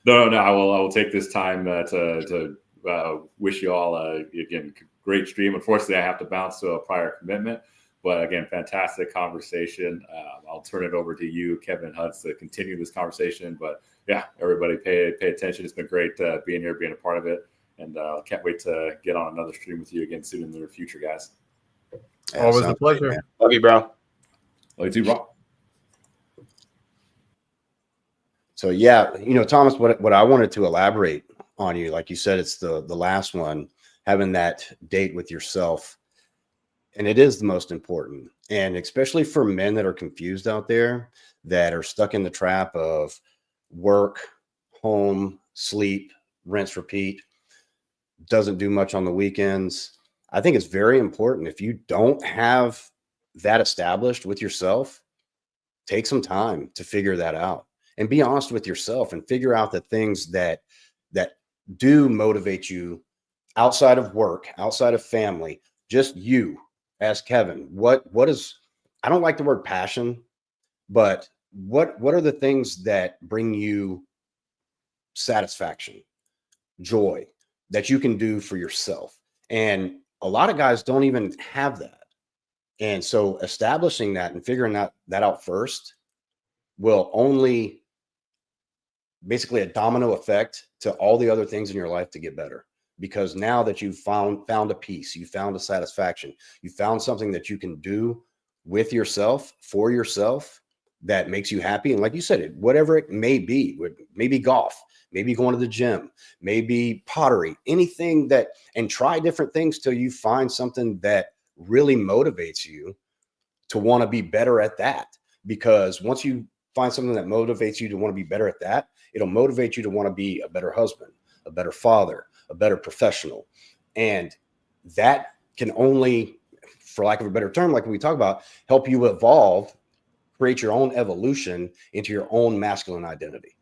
No, I will take this time to wish you all again, great stream. Unfortunately, I have to bounce to a prior commitment, but again, fantastic conversation. I'll turn it over to you, Kevin Hutz, to continue this conversation. But yeah, everybody pay attention. It's been great being here, being a part of it, and can't wait to get on another stream with you again soon in the near future, guys. Yeah, always a pleasure. Great, Love you, bro. Love you too, bro. So yeah, Thomas, what I wanted to elaborate on, you, like you said, it's the last one, having that date with yourself. And it is the most important. And especially for men that are confused out there, that are stuck in the trap of work, home, sleep, rinse, repeat, doesn't do much on the weekends. I think it's very important, if you don't have that established with yourself, take some time to figure that out and be honest with yourself and figure out the things that do motivate you outside of work, outside of family, just you as Kevin. What is, I don't like the word passion, but what are the things that bring you satisfaction, joy, that you can do for yourself? And a lot of guys don't even have that. And so establishing that and figuring that out first will only basically a domino effect to all the other things in your life to get better. Because now that you've found a peace, you found a satisfaction, you found something that you can do with yourself, for yourself, that makes you happy. And like you said, whatever it may be, maybe golf, maybe going to the gym, maybe pottery, anything that, and try different things till you find something that really motivates you to want to be better at that. Because once you find something that motivates you to want to be better at that, it'll motivate you to want to be a better husband, a better father, a better professional. And that can only, for lack of a better term, like we talk about, help you evolve, create your own evolution into your own masculine identity.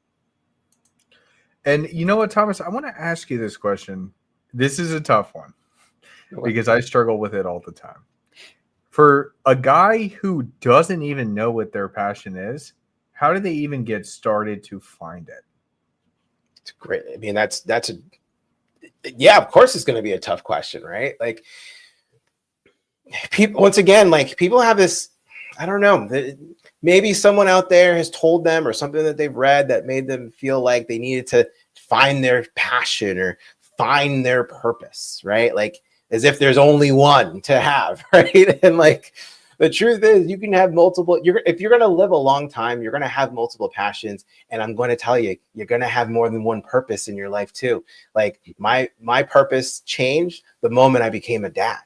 And you know what, Thomas, I want to ask you this question. This is a tough one because I struggle with it all the time. For a guy who doesn't even know what their passion is, how do they even get started to find it? It's great. I mean, yeah, of course it's going to be a tough question, right? Like, people, once again, like, people have this, I don't know, maybe someone out there has told them, or something that they've read that made them feel like they needed to find their passion or find their purpose, right? Like, as if there's only one to have, right? And like, the truth is, you can have multiple. If you're going to live a long time, you're going to have multiple passions. And I'm going to tell you, you're going to have more than one purpose in your life too. Like, my purpose changed the moment I became a dad,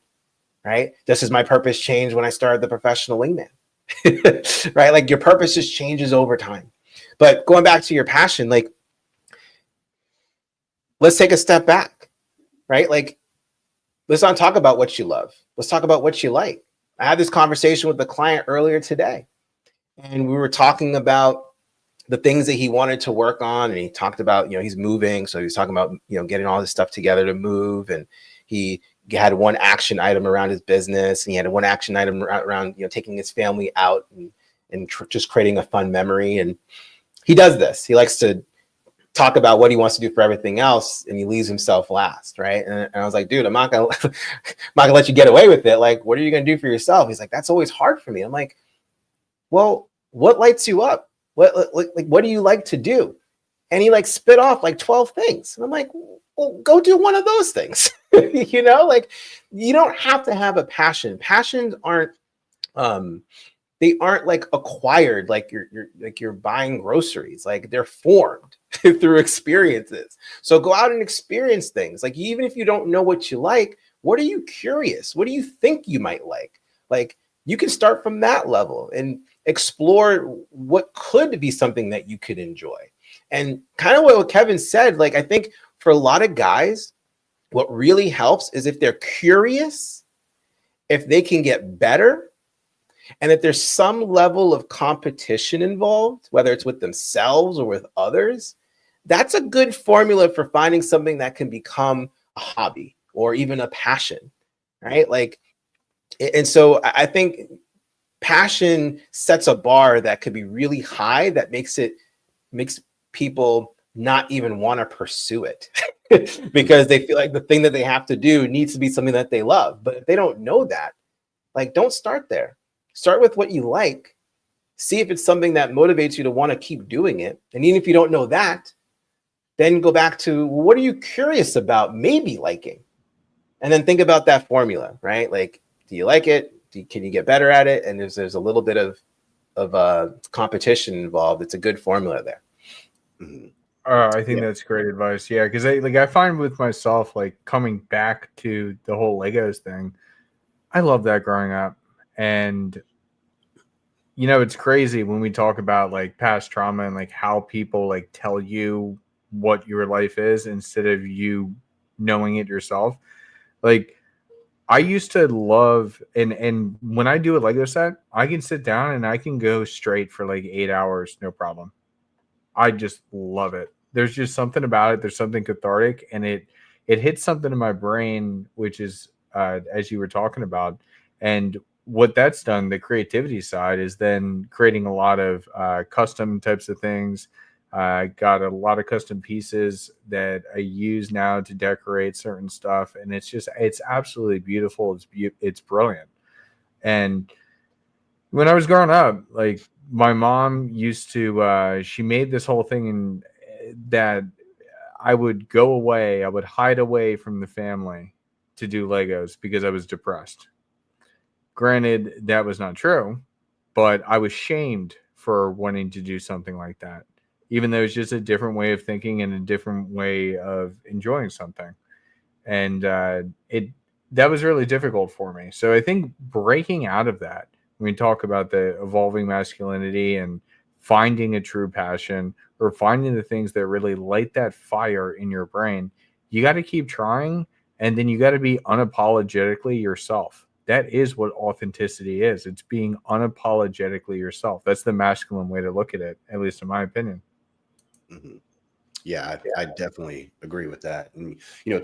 right? Just as my purpose changed when I started the Professional Wingman, right? Like, your purpose just changes over time. But going back to your passion, like, let's take a step back, right? Like, let's not talk about what you love. Let's talk about what you like. I had this conversation with the client earlier today, and we were talking about the things that he wanted to work on. And he talked about, he's moving. So he was talking about, getting all this stuff together to move. And he had one action item around his business, and he had one action item around, taking his family out and just creating a fun memory. And he does this. He likes to talk about what he wants to do for everything else, and he leaves himself last, right? And I was like, dude, I'm not gonna let you get away with it. Like, what are you gonna do for yourself? He's like, that's always hard for me. I'm like, well, what lights you up? What do you like to do? And he spit off 12 things. And I'm like, well, go do one of those things. You don't have to have a passion. Passions aren't they aren't acquired like you're buying groceries. They're formed through experiences. So go out and experience things. Even if you don't know what you like, what are you curious? What do you think you might like? You can start from that level and explore what could be something that you could enjoy. And kind of what Kevin said, I think for a lot of guys, what really helps is if they're curious, if they can get better, and if there's some level of competition involved, whether it's with themselves or with others, that's a good formula for finding something that can become a hobby or even a passion, right? And so I think passion sets a bar that could be really high that makes people not even want to pursue it because they feel like the thing that they have to do needs to be something that they love. But if they don't know that, don't start there. Start with what you like. See if it's something that motivates you to want to keep doing it. And even if you don't know that, then go back to what are you curious about maybe liking? And then think about that formula, right? Do you like it? Can you get better at it? And there's a little bit of competition involved. It's a good formula there. Mhm. I think that's great advice. Yeah, because I find with myself, coming back to the whole Legos thing, I love that growing up. And it's crazy when we talk about past trauma and how people tell you what your life is instead of you knowing it yourself. I used to love and when I do a Lego set, I can sit down and I can go straight for 8 hours, no problem. I just love it. There's just something about it. There's something cathartic, and it hits something in my brain, which is as you were talking about. And what that's done, the creativity side, is then creating a lot of custom types of things. I got a lot of custom pieces that I use now to decorate certain stuff, and it's absolutely beautiful. It's brilliant. And when I was growing up, my mom used to she made this whole thing in that I would go away, I would hide away from the family to do Legos because I was depressed. Granted, that was not true, but I was shamed for wanting to do something like that, even though it's just a different way of thinking and a different way of enjoying something. And that was really difficult for me. So I think breaking out of that, when we talk about the evolving masculinity and finding a true passion or finding the things that really light that fire in your brain, you got to keep trying, and then you got to be unapologetically yourself. That is what authenticity is. It's being unapologetically yourself. That's the masculine way to look at it, at least in my opinion. Mm-hmm. Yeah, I definitely agree with that. And, you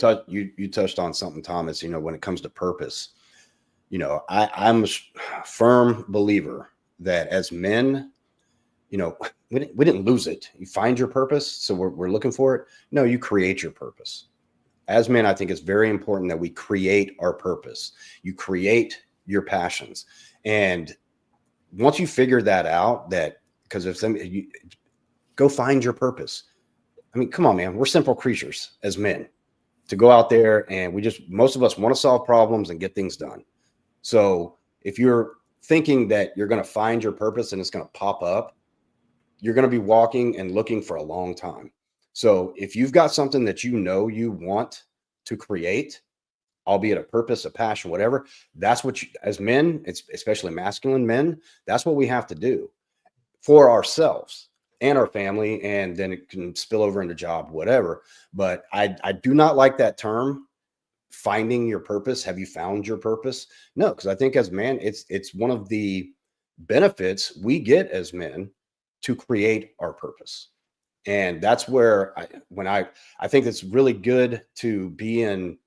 touched on something, Thomas, when it comes to purpose, I'm a firm believer that as men, we didn't lose it. You find your purpose. So we're looking for it. No, you create your purpose. As men, I think it's very important that we create our purpose. You create your passions. And once you figure that out, because if you go find your purpose. I mean, come on, man. We're simple creatures as men to go out there, and most of us want to solve problems and get things done. So if you're thinking that you're going to find your purpose and it's going to pop up, you're going to be walking and looking for a long time. So if you've got something that you want to create, albeit a purpose, a passion, whatever, that's what as men, especially masculine men, that's what we have to do for ourselves and our family, and then it can spill over into job, whatever. But I do not like that term finding your purpose? Have you found your purpose? No, because I think as men, it's one of the benefits we get as men to create our purpose. And that's where I think it's really good to be in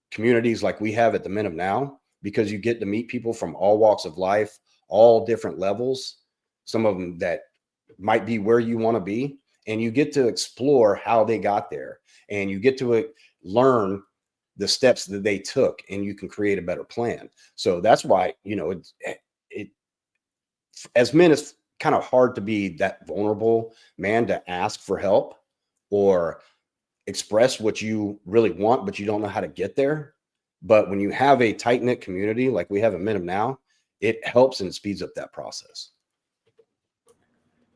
communities like we have at the Men of Now, because you get to meet people from all walks of life, all different levels, some of them that might be where you want to be, and you get to explore how they got there, and you get to learn the steps that they took, and you can create a better plan. So that's why, it as men, it's kind of hard to be that vulnerable man to ask for help or express what you really want, but you don't know how to get there. But when you have a tight-knit community like we have at Men of Now, it helps and speeds up that process.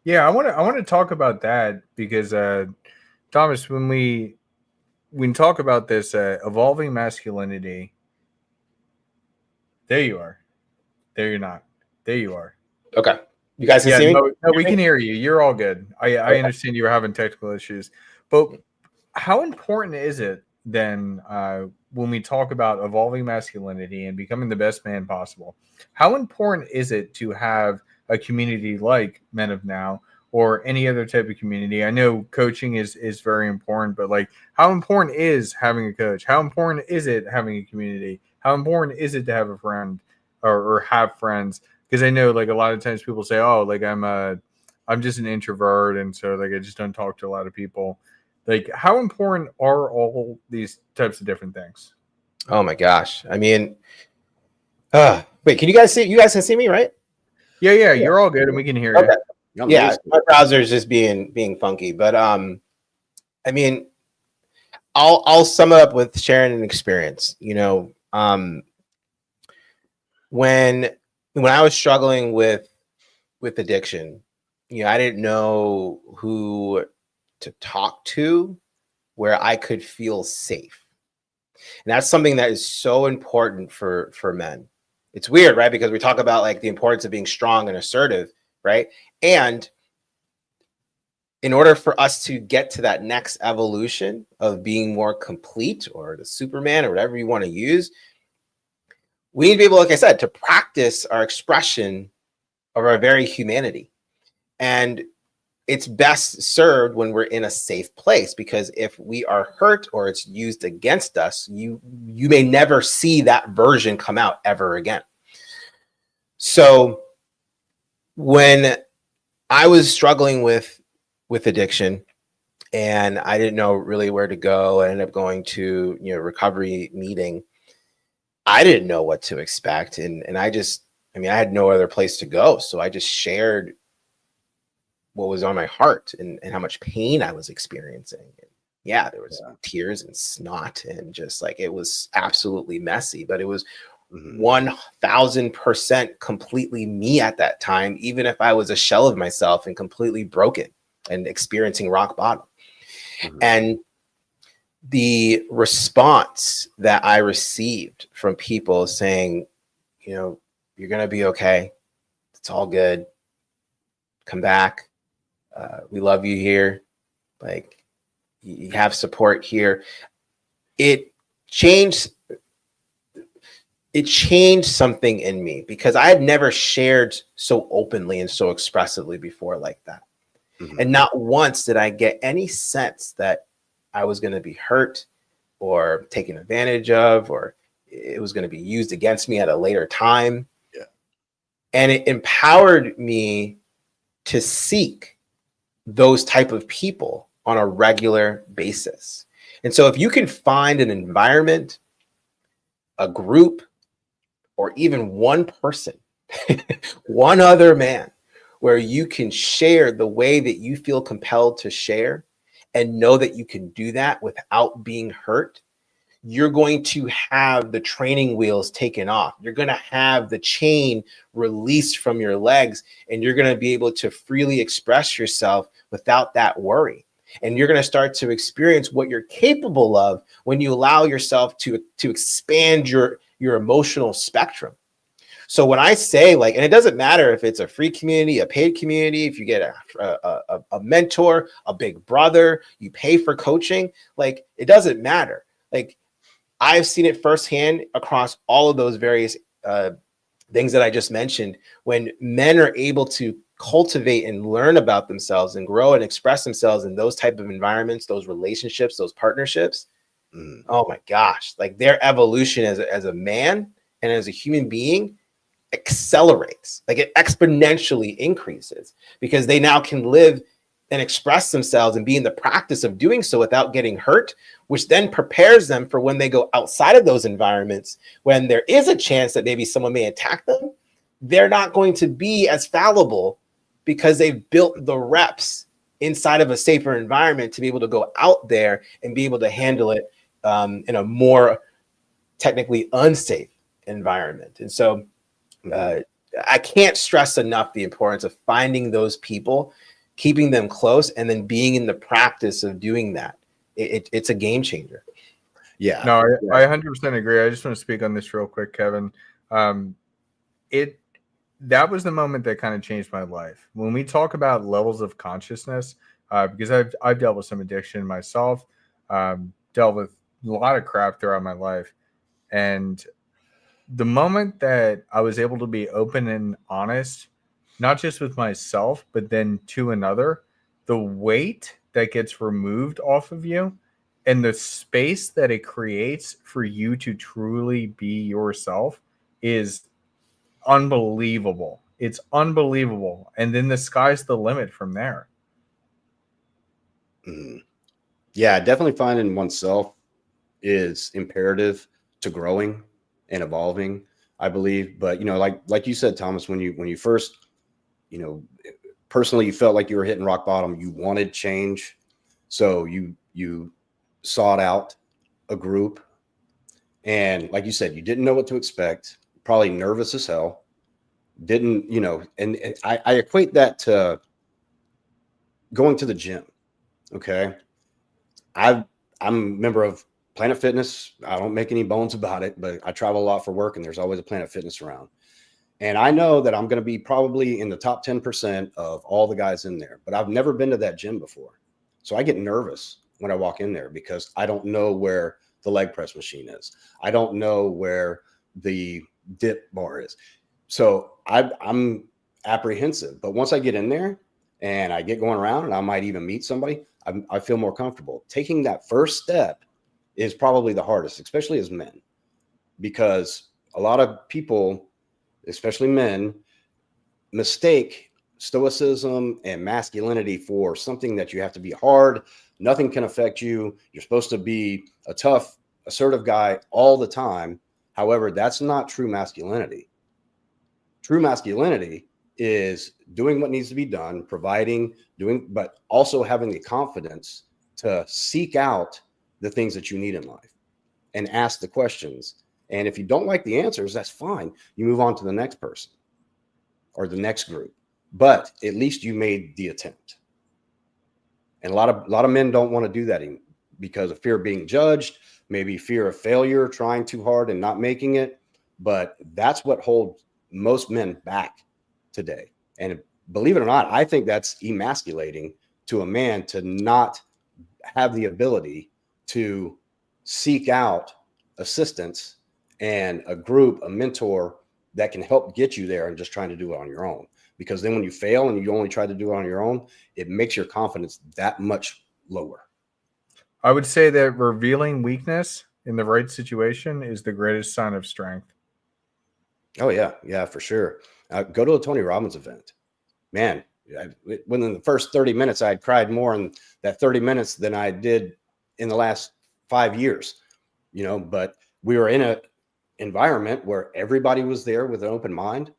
Yeah, I want to talk about that because Thomas, when we talk about this evolving masculinity, there you are. There you're not. There you are. Okay. You guys can see me? No, we can hear you. You're all good. I understand you were having technical issues. But how important is it then when we talk about evolving masculinity and becoming the best man possible? How important is it to have a community like Men of Now or any other type of community? I know coaching is very important, but like, how important is having a coach? How important is it having a community? How important is it to have a friend or have friends? Because I know like a lot of times people say, oh, like I'm just an introvert, and so like I just don't talk to a lot of people. Like, how important are all these types of different things? Oh my gosh. I mean, wait, can you guys see? You guys can see me, right? Yeah, you're all good, and we can hear Okay. you. Yeah, my browser is just being funky, but I mean, I'll sum it up with sharing an experience. When I was struggling with addiction, I didn't know who to talk to where I could feel safe. And that's something that is so important for men. It's weird, right? Because we talk about like the importance of being strong and assertive, right? And in order for us to get to that next evolution of being more complete, or the Superman, or whatever you want to use, we need to be able, like I said, to practice our expression of our very humanity. And it's best served when we're in a safe place, because if we are hurt or it's used against us, you may never see that version come out ever again. So when I was struggling with addiction and I didn't know really where to go, I ended up going to recovery meeting. I didn't know what to expect. And I had no other place to go. So I just shared what was on my heart and how much pain I was experiencing. And yeah, there was tears and snot, and just like, it was absolutely messy, but it was 1000% completely me at that time, even if I was a shell of myself and completely broken and experiencing rock bottom. And the response that I received from people saying, you're going to be okay. It's all good. Come back. We love you here. Like, you have support here. It changed something in me, because I had never shared so openly and so expressively before like that. And not once did I get any sense that I was going to be hurt or taken advantage of, or it was going to be used against me at a later time. Yeah. And it empowered me to seek those type of people on a regular basis. And so if you can find an environment, a group, or even one person, one other man, where you can share the way that you feel compelled to share, and know that you can do that without being hurt, you're going to have the training wheels taken off. You're going to have the chain released from your legs, and you're going to be able to freely express yourself without that worry. And you're going to start to experience what you're capable of when you allow yourself to expand your emotional spectrum. So when I say, like, and it doesn't matter if it's a free community, a paid community, if you get a mentor, a big brother, you pay for coaching, like, it doesn't matter. Like, I've seen it firsthand across all of those various things that I just mentioned. When men are able to cultivate and learn about themselves and grow and express themselves in those type of environments, those relationships, those partnerships, oh my gosh, like their evolution as a man and as a human being accelerates, like it exponentially increases, because they now can live and express themselves and be in the practice of doing so without getting hurt, which then prepares them for when they go outside of those environments, when there is a chance that maybe someone may attack them, they're not going to be as fallible because they've built the reps inside of a safer environment to be able to go out there and be able to handle it in a more technically unsafe environment. And so I can't stress enough the importance of finding those people, keeping them close, and then being in the practice of doing that. It's a game changer. Yeah. No, I 100% agree. I just want to speak on this real quick, Kevin. That was the moment that kind of changed my life. When we talk about levels of consciousness, because I've dealt with some addiction myself, dealt with a lot of crap throughout my life. And the moment that I was able to be open and honest, not just with myself, but then to another, the weight that gets removed off of you and the space that it creates for you to truly be yourself is unbelievable. It's unbelievable. And then the sky's the limit from there. Yeah, definitely finding oneself is imperative to growing and evolving, I believe. But like you said, Thomas, when you first, personally, you felt like you were hitting rock bottom, you wanted change, so you sought out a group, and like you said, you didn't know what to expect, probably nervous as hell, didn't and I equate that to going to the gym. Okay, I'm a member of Planet Fitness. I don't make any bones about it, but I travel a lot for work, and there's always a Planet Fitness around. And I know that I'm going to be probably in the top 10% of all the guys in there, but I've never been to that gym before. So I get nervous when I walk in there because I don't know where the leg press machine is. I don't know where the dip bar is. So I'm apprehensive. But once I get in there and I get going around and I might even meet somebody, I feel more comfortable. Taking that first step is probably the hardest, especially as men, because a lot of people, especially men, mistake stoicism and masculinity for something that you have to be hard. Nothing can affect you. You're supposed to be a tough, assertive guy all the time. However, that's not true masculinity. True masculinity is doing what needs to be done, providing, but also having the confidence to seek out the things that you need in life and ask the questions. And if you don't like the answers, that's fine. You move on to the next person or the next group, but at least you made the attempt. And a lot of men don't want to do that because of fear of being judged, maybe fear of failure, trying too hard and not making it. But that's what holds most men back today. And believe it or not, I think that's emasculating to a man to not have the ability to seek out assistance and a group, a mentor that can help get you there, and just trying to do it on your own. Because then when you fail and you only try to do it on your own, it makes your confidence that much lower. I would say that revealing weakness in the right situation is the greatest sign of strength. Oh, yeah. Yeah, for sure. Go to a Tony Robbins event. Man, within the first 30 minutes, I had cried more in that 30 minutes than I did in the last 5 years, but we were in an environment where everybody was there with an open mind.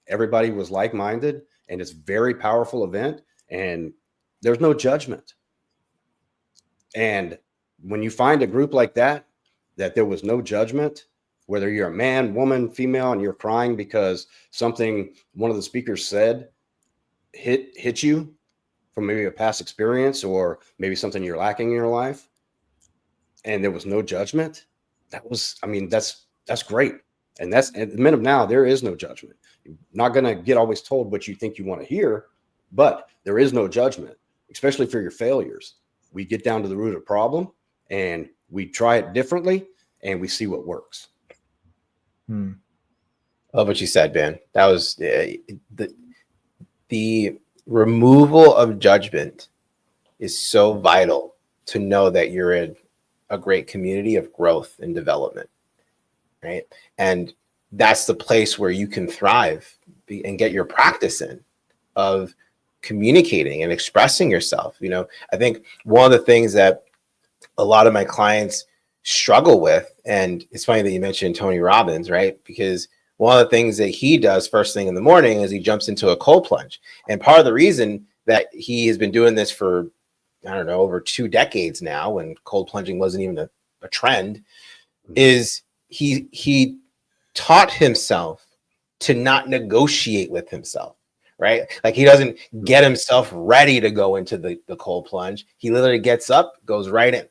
Everybody was like-minded, and it's a very powerful event, and there's no judgment. And when you find a group like that there was no judgment, whether you're a man, woman, female, and you're crying because something one of the speakers said hit you from maybe a past experience or maybe something you're lacking in your life, and there was no judgment, that's great. And that's, at the men of now, there is no judgment. You're not going to get always told what you think you want to hear, but there is no judgment, especially for your failures. We get down to the root of the problem and we try it differently, and we see what works. Love what you said, Ben. That was the removal of judgment is so vital to know that you're in a great community of growth and development, right? And that's the place where you can thrive and get your practice in of communicating and expressing yourself. You know, I think one of the things that a lot of my clients struggle with, and it's funny that you mentioned Tony Robbins, right? Because one of the things that he does first thing in the morning is he jumps into a cold plunge. And part of the reason that he has been doing this for, I don't know, over 2 decades now, when cold plunging wasn't even a trend, is he taught himself to not negotiate with himself, right? Like he doesn't get himself ready to go into the cold plunge. He literally gets up, goes right in,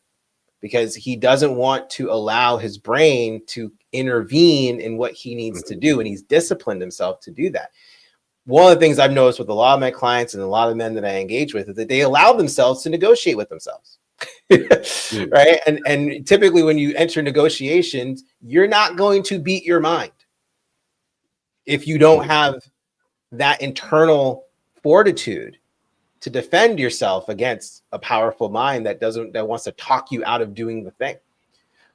because he doesn't want to allow his brain to intervene in what he needs to do. And he's disciplined himself to do that. One of the things I've noticed with a lot of my clients and a lot of men that I engage with is that they allow themselves to negotiate with themselves. Right. And typically when you enter negotiations, you're not going to beat your mind if you don't have that internal fortitude to defend yourself against a powerful mind that wants to talk you out of doing the thing.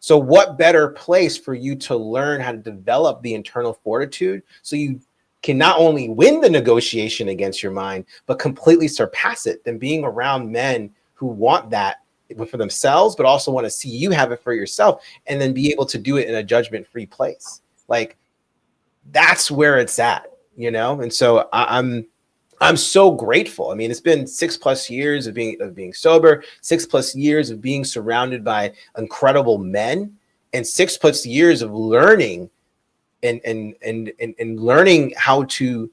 So what better place for you to learn how to develop the internal fortitude so you can not only win the negotiation against your mind, but completely surpass it than being around men who want that for themselves, but also want to see you have it for yourself and then be able to do it in a judgment-free place. Like that's where it's at, you know? And so I'm so grateful. I mean, it's been 6+ years of being sober, 6+ years of being surrounded by incredible men, and 6+ years of learning and learning how to,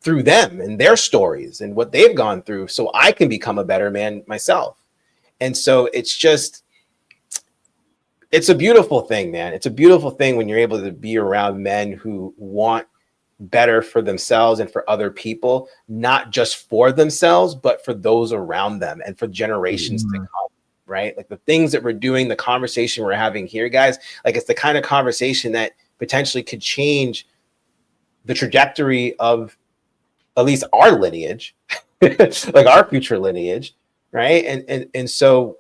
through them and their stories and what they've gone through, so I can become a better man myself. And so it's a beautiful thing, man. It's a beautiful thing when you're able to be around men who want better for themselves and for other people, not just for themselves, but for those around them and for generations to come, right? Like the things that we're doing, the conversation we're having here, guys, like it's the kind of conversation that potentially could change the trajectory of at least our lineage, like our future lineage, right? And so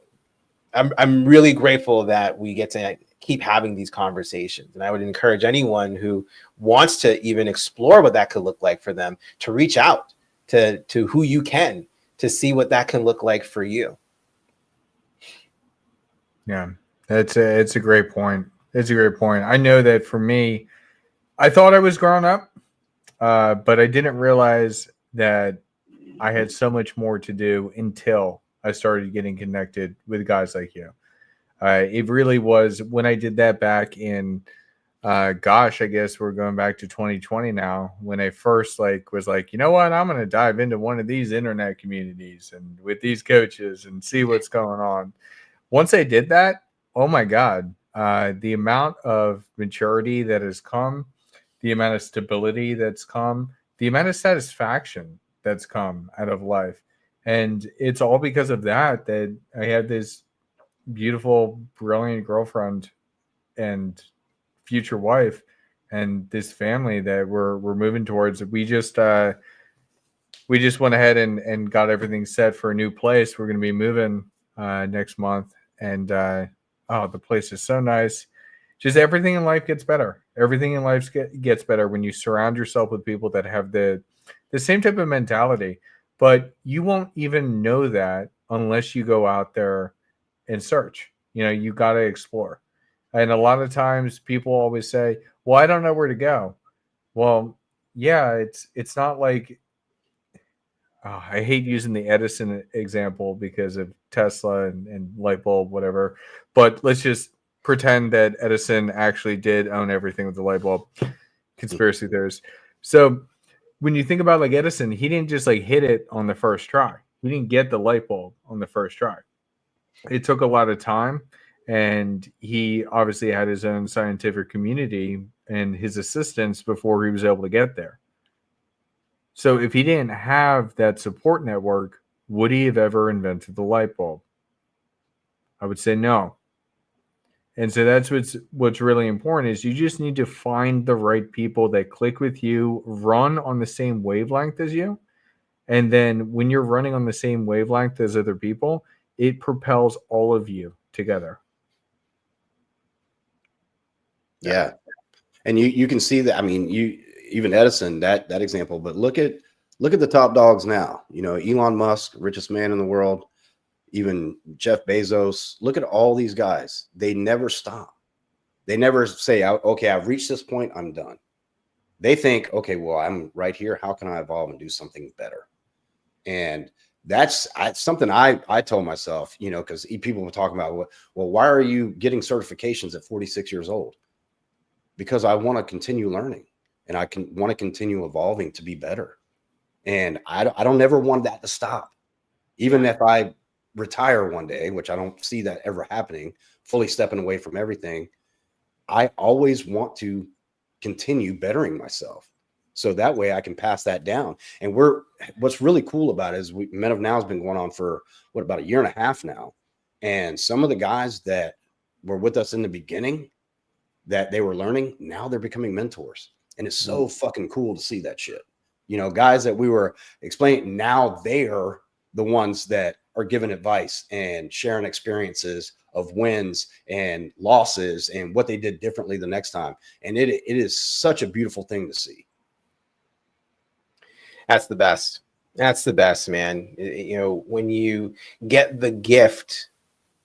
I'm really grateful that we get to keep having these conversations. And I would encourage anyone who wants to even explore what that could look like for them to reach out to who you can to see what that can look like for you. Yeah, it's a great point. It's a great point. I know that for me, I thought I was grown up, but I didn't realize that I had so much more to do until I started getting connected with guys like you. It really was when I did that back in, I guess we're going back to 2020 now, when I first was like, you know what, I'm going to dive into one of these internet communities and with these coaches and see what's going on. Once I did that, oh my God, the amount of maturity that has come, the amount of stability that's come, the amount of satisfaction that's come out of life. And it's all because of that I had this beautiful, brilliant girlfriend and future wife and this family that we're moving towards. We just went ahead and got everything set for a new place. We're going to be moving next month, and the place is so nice. Just everything in life gets better. Everything in life gets better when you surround yourself with people that have the same type of mentality. But you won't even know that unless you go out there and search. You know, you got to explore. And a lot of times people always say, well, I don't know where to go. Well, yeah, it's not like, I hate using the Edison example because of Tesla and light bulb, whatever. But let's just pretend that Edison actually did own everything with the light bulb. Conspiracy theories. So when you think about like Edison, he didn't just like hit it on the first try. He didn't get the light bulb on the first try. It took a lot of time, and he obviously had his own scientific community and his assistants before he was able to get there. So if he didn't have that support network, would he have ever invented the light bulb? I would say no. And so that's what's really important is you just need to find the right people that click with you, run on the same wavelength as you. And then when you're running on the same wavelength as other people, it propels all of you together. Yeah. And you can see that. I mean, even Edison, that example, but look at the top dogs now. You know, Elon Musk, richest man in the world, even Jeff Bezos. Look at all these guys. They never stop. They never say, okay, I've reached this point, I'm done. They think, okay, well, I'm right here. How can I evolve and do something better? And that's something I told myself, you know, because people were talking about, well, why are you getting certifications at 46 years old? Because I want to continue learning and I want to continue evolving to be better. And I don't ever want that to stop. Even if I retire one day, which I don't see that ever happening, fully stepping away from everything, I always want to continue bettering myself. So that way I can pass that down. And what's really cool about it is Men of Now has been going on for about a year and a half now. And some of the guys that were with us in the beginning that they were learning, now they're becoming mentors. And it's so fucking cool to see that shit. You know, guys that we were explaining, now they're the ones that are giving advice and sharing experiences of wins and losses and what they did differently the next time. And it is such a beautiful thing to see. That's the best. That's the best, man. You know, when you get the gift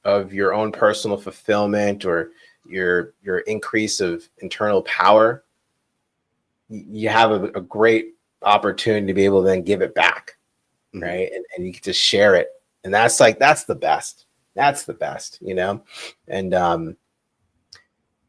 of your own personal fulfillment or your increase of internal power, you have a great opportunity to be able to then give it back, right? And you get to share it. And that's the best. That's the best, you know? And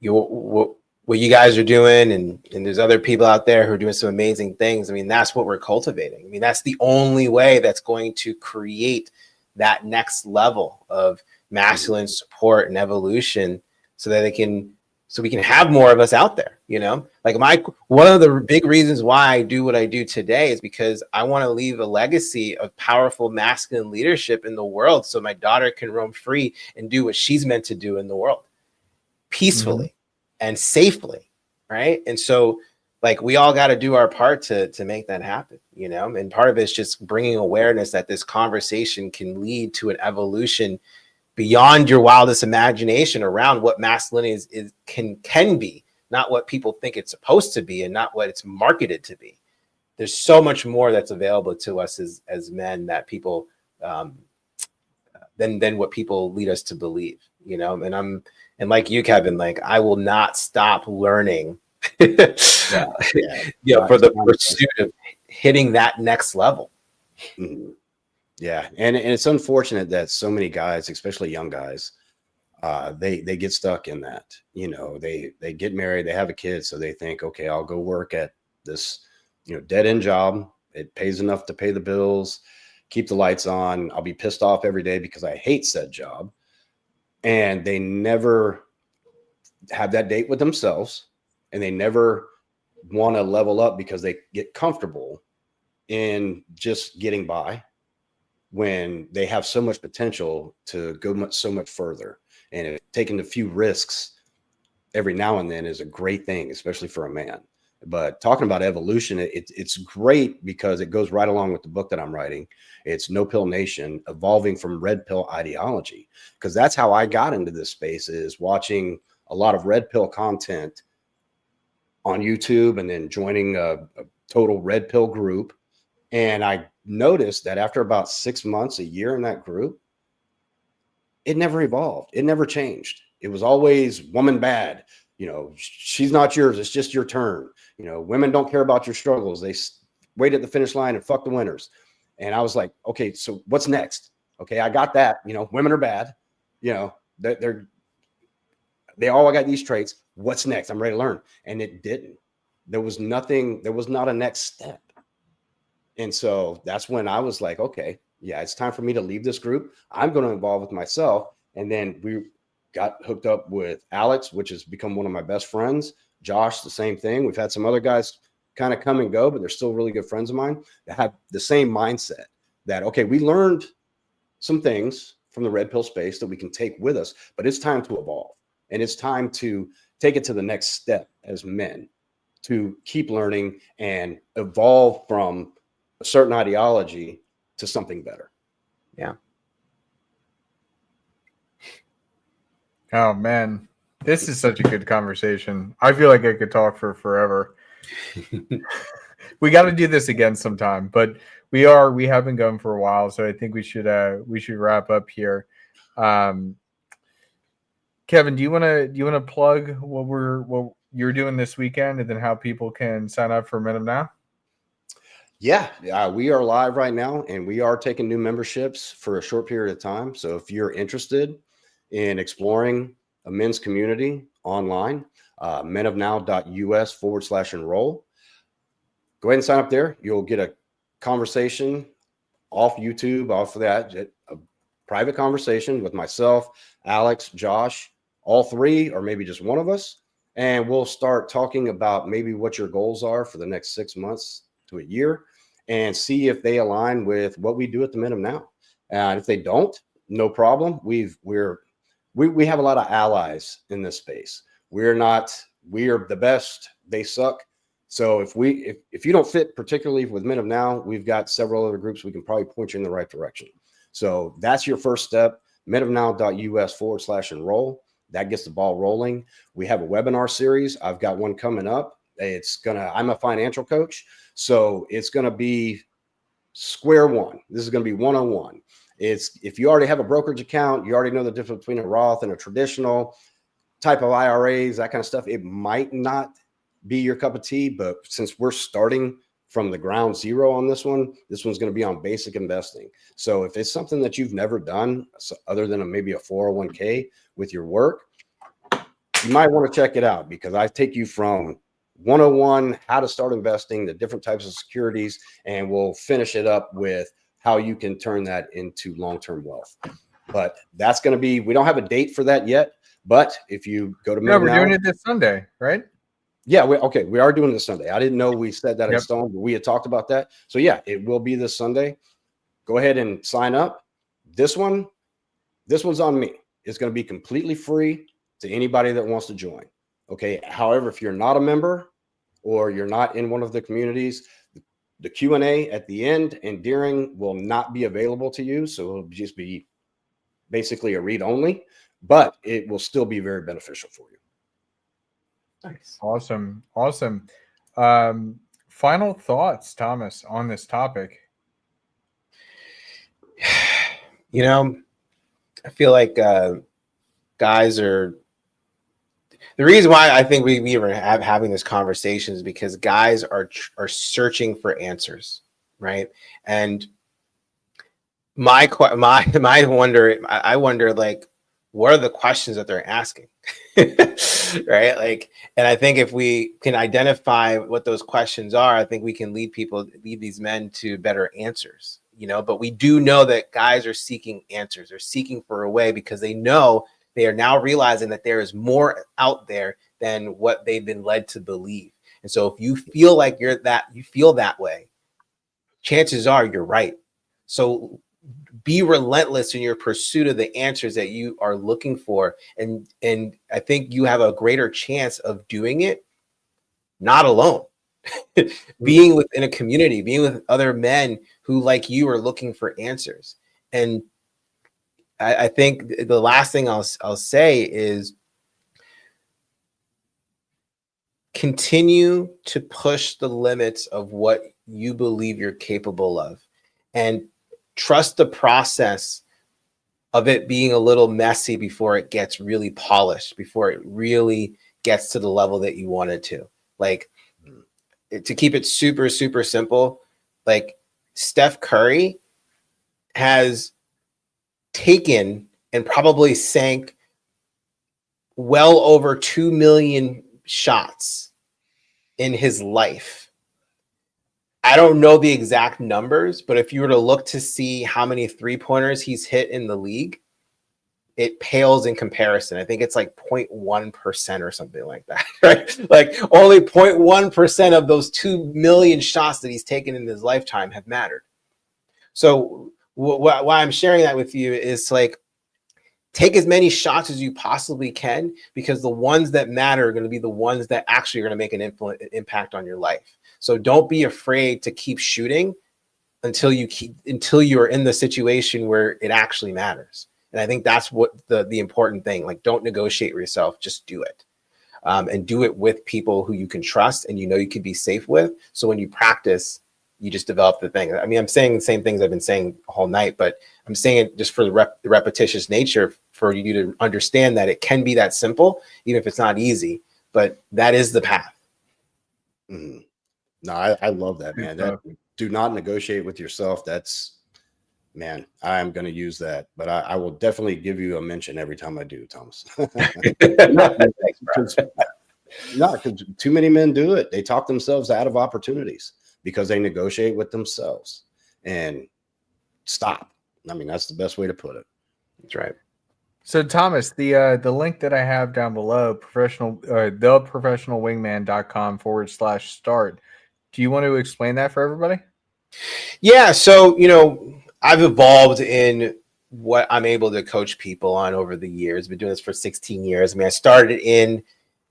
what you guys are doing, and there's other people out there who are doing some amazing things. I mean, that's what we're cultivating. I mean, that's the only way that's going to create that next level of masculine support and evolution, so that we can have more of us out there, you know? Like one of the big reasons why I do what I do today is because I want to leave a legacy of powerful masculine leadership in the world, so my daughter can roam free and do what she's meant to do in the world peacefully and safely, right? And so, like, we all got to do our part to make that happen, you know? And part of it is just bringing awareness that this conversation can lead to an evolution beyond your wildest imagination around what masculinity can be, not what people think it's supposed to be and not what it's marketed to be. There's so much more that's available to us as men that people than what people lead us to believe, you know? And like you, Kevin, like, I will not stop learning for the pursuit of hitting that next level. Yeah. And it's unfortunate that so many guys, especially young guys, they get stuck in that. You know, they get married, they have a kid, so they think, okay, I'll go work at this, you know, dead end job. It pays enough to pay the bills, keep the lights on. I'll be pissed off every day because I hate said job. And they never have that date with themselves, and they never want to level up because they get comfortable in just getting by, when they have so much potential to go so much further. And taking a few risks every now and then is a great thing, especially for a man. But talking about evolution, it's great because it goes right along with the book that I'm writing. It's No Pill Nation, evolving from red pill ideology, because that's how I got into this space, is watching a lot of red pill content on YouTube and then joining a total red pill group. And I noticed that after about 6 months, a year in that group, it never evolved. It never changed. It was always woman bad. You know, she's not yours. It's just your turn. You know, women don't care about your struggles. They wait at the finish line and fuck the winners. And I was like, okay, so what's next? Okay, I got that. You know, women are bad. You know, they all got these traits. What's next? I'm ready to learn. And it didn't. There was nothing. There was not a next step. And so that's when I was like, okay, yeah, it's time for me to leave this group. I'm going to evolve with myself. And then we got hooked up with Alex, which has become one of my best friends. Josh, the same thing. We've had some other guys kind of come and go, but they're still really good friends of mine that have the same mindset that, okay, we learned some things from the red pill space that we can take with us, but it's time to evolve. And it's time to take it to the next step as men, to keep learning and evolve from a certain ideology to something better. Yeah. Oh man, this is such a good conversation. I feel like I could talk for forever. We got to do this again sometime, but we have been going for a while, so I think we should wrap up here. Kevin, do you want to plug what you're doing this weekend, and then how people can sign up for Men of Now? Yeah, we are live right now, and we are taking new memberships for a short period of time. So if you're interested in exploring a men's community online, menofnow.us/enroll. Go ahead and sign up there. You'll get a conversation off YouTube, off of that, a private conversation with myself, Alex, Josh, all three, or maybe just one of us. And we'll start talking about maybe what your goals are for the next 6 months to a year, and see if they align with what we do at the Men of Now. And if they don't, no problem. We have a lot of allies in this space. We're the best. They suck. So if you don't fit particularly with Men of Now, we've got several other groups we can probably point you in the right direction. So that's your first step, menofnow.us/enroll. That gets the ball rolling. We have a webinar series. I've got one coming up. I'm a financial coach, so it's going to be square one. This is going to be 101. If you already have a brokerage account, you already know the difference between a Roth and a traditional type of IRAs, that kind of stuff. It might not be your cup of tea, but since we're starting from the ground zero on this one's going to be on basic investing. So if it's something that you've never done other than maybe a 401k with your work, you might want to check it out, because I take you from 101, how to start investing, the different types of securities, and we'll finish it up with how you can turn that into long-term wealth. But that's going to be, we don't have a date for that yet, but if you go to we're doing it this Sunday, right? Yeah, we are doing this Sunday. I didn't know we said that in stone, but we had talked about that. So yeah, it will be this Sunday. Go ahead and sign up. This one's on me. It's going to be completely free to anybody that wants to join. Okay. However, if you're not a member or you're not in one of the communities, the Q&A at the end and during will not be available to you. So it'll just be basically a read only, but it will still be very beneficial for you. Nice. Awesome. Final thoughts, Thomas, on this topic? I feel like guys are, the reason why I think we are having this conversation is because guys are searching for answers, right? And I wonder, like, what are the questions that they're asking? Right? Like, and I think if we can identify what those questions are, I think we can lead these men to better answers, but we do know that guys are seeking answers. They're seeking for a way because they know they are now realizing that there is more out there than what they've been led to believe. And so if you feel like you feel that way, chances are you're right. So be relentless in your pursuit of the answers that you are looking for. And I think you have a greater chance of doing it not alone, being within a community, being with other men who, like you, are looking for answers. And I think the last thing I'll say is continue to push the limits of what you believe you're capable of, and trust the process of it being a little messy before it gets really polished, before it really gets to the level that you want it to. Like, to keep it super, super simple, like Steph Curry has taken and probably sank well over 2 million shots in his life. I don't know the exact numbers, but if you were to look to see how many three-pointers he's hit in the league, it pales in comparison. I think it's like 0.1% or something like that, right? Like only 0.1% of those 2 million shots that he's taken in his lifetime have mattered. So why I'm sharing that with you is, like, take as many shots as you possibly can, because the ones that matter are going to be the ones that actually are going to make an impact on your life. So don't be afraid to keep shooting until you're in the situation where it actually matters. And I think that's what the important thing, like, don't negotiate with yourself, just do it. And do it with people who you can trust and you can be safe with. So when you practice, you just develop the thing. I mean, I'm saying the same things I've been saying the whole night, but I'm saying it just for the repetitious nature for you to understand that it can be that simple, even if it's not easy, but that is the path. Mm-hmm. No, I love that, man. Do not negotiate with yourself. Man, I'm going to use that, but I will definitely give you a mention every time I do, Thomas. Because too many men do it. They talk themselves out of opportunities because they negotiate with themselves. And stop. I mean, that's the best way to put it. That's right. So Thomas, the link that I have down below, theprofessionalwingman.com/start. Do you want to explain that for everybody? Yeah. So, I've evolved in what I'm able to coach people on over the years. Been doing this for 16 years. I mean, I started in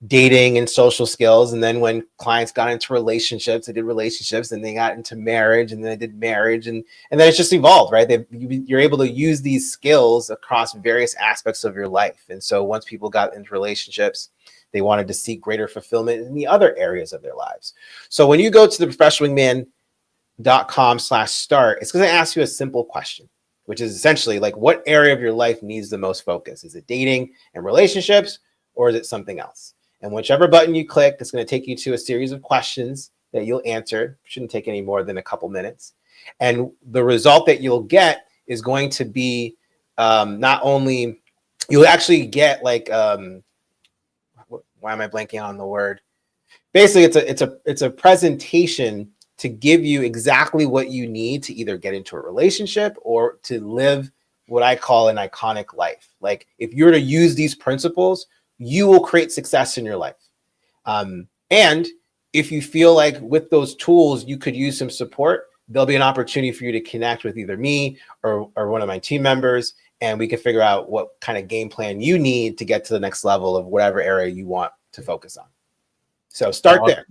dating and social skills. And then when clients got into relationships, I did relationships, and they got into marriage, and then I did marriage. And then it's just evolved, right? You're able to use these skills across various aspects of your life. And so once people got into relationships, they wanted to seek greater fulfillment in the other areas of their lives. So when you go to the professionalwingman.com/start, it's going to ask you a simple question, which is essentially like, what area of your life needs the most focus? Is it dating and relationships, or is it something else? And whichever button you click, it's going to take you to a series of questions that you'll answer. Shouldn't take any more than a couple minutes. And the result that you'll get is going to be not only, you'll actually get like, why am I blanking on the word? Basically, it's a presentation to give you exactly what you need to either get into a relationship or to live what I call an iconic life. Like, if you're to use these principles, you will create success in your life. And if you feel like with those tools, you could use some support, there'll be an opportunity for you to connect with either me or one of my team members, and we can figure out what kind of game plan you need to get to the next level of whatever area you want to focus on. So start there.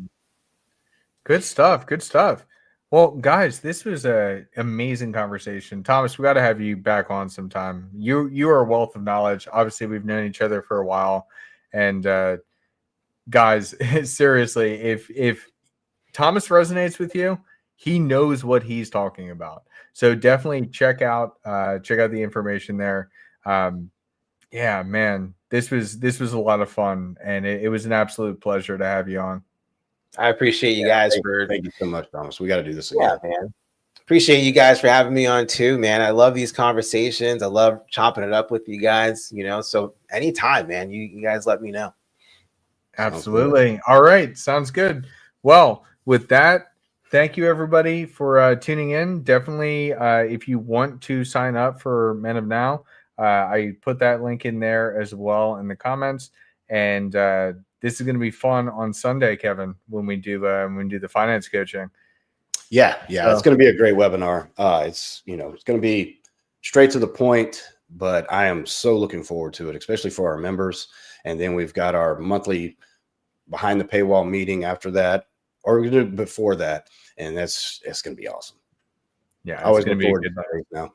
Good stuff. Good stuff. Well, guys, this was an amazing conversation. Thomas, we got to have you back on sometime. You are a wealth of knowledge. Obviously, we've known each other for a while. And guys, seriously, if Thomas resonates with you, he knows what he's talking about. So definitely check out the information there. Yeah, man, this was a lot of fun, and it was an absolute pleasure to have you on. I appreciate you guys thank you so much, Thomas. We got to do this again. Yeah, man. Appreciate you guys for having me on too, man. I love these conversations. I love chopping it up with you guys, so anytime, man, you guys let me know. Absolutely. All right. Sounds good. Well, with that, thank you everybody for tuning in. Definitely, if you want to sign up for Men of Now, I put that link in there as well in the comments. And this is going to be fun on Sunday, Kevin, when we do the finance coaching. Yeah, it's going to be a great webinar. It's going to be straight to the point, but I am so looking forward to it, especially for our members. And then we've got our monthly behind the paywall meeting after that, or we do it before that, and it's going to be awesome. Yeah, I always look forward to that now.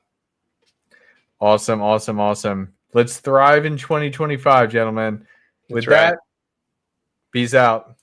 Awesome. Let's thrive in 2025, gentlemen. With that, peace out.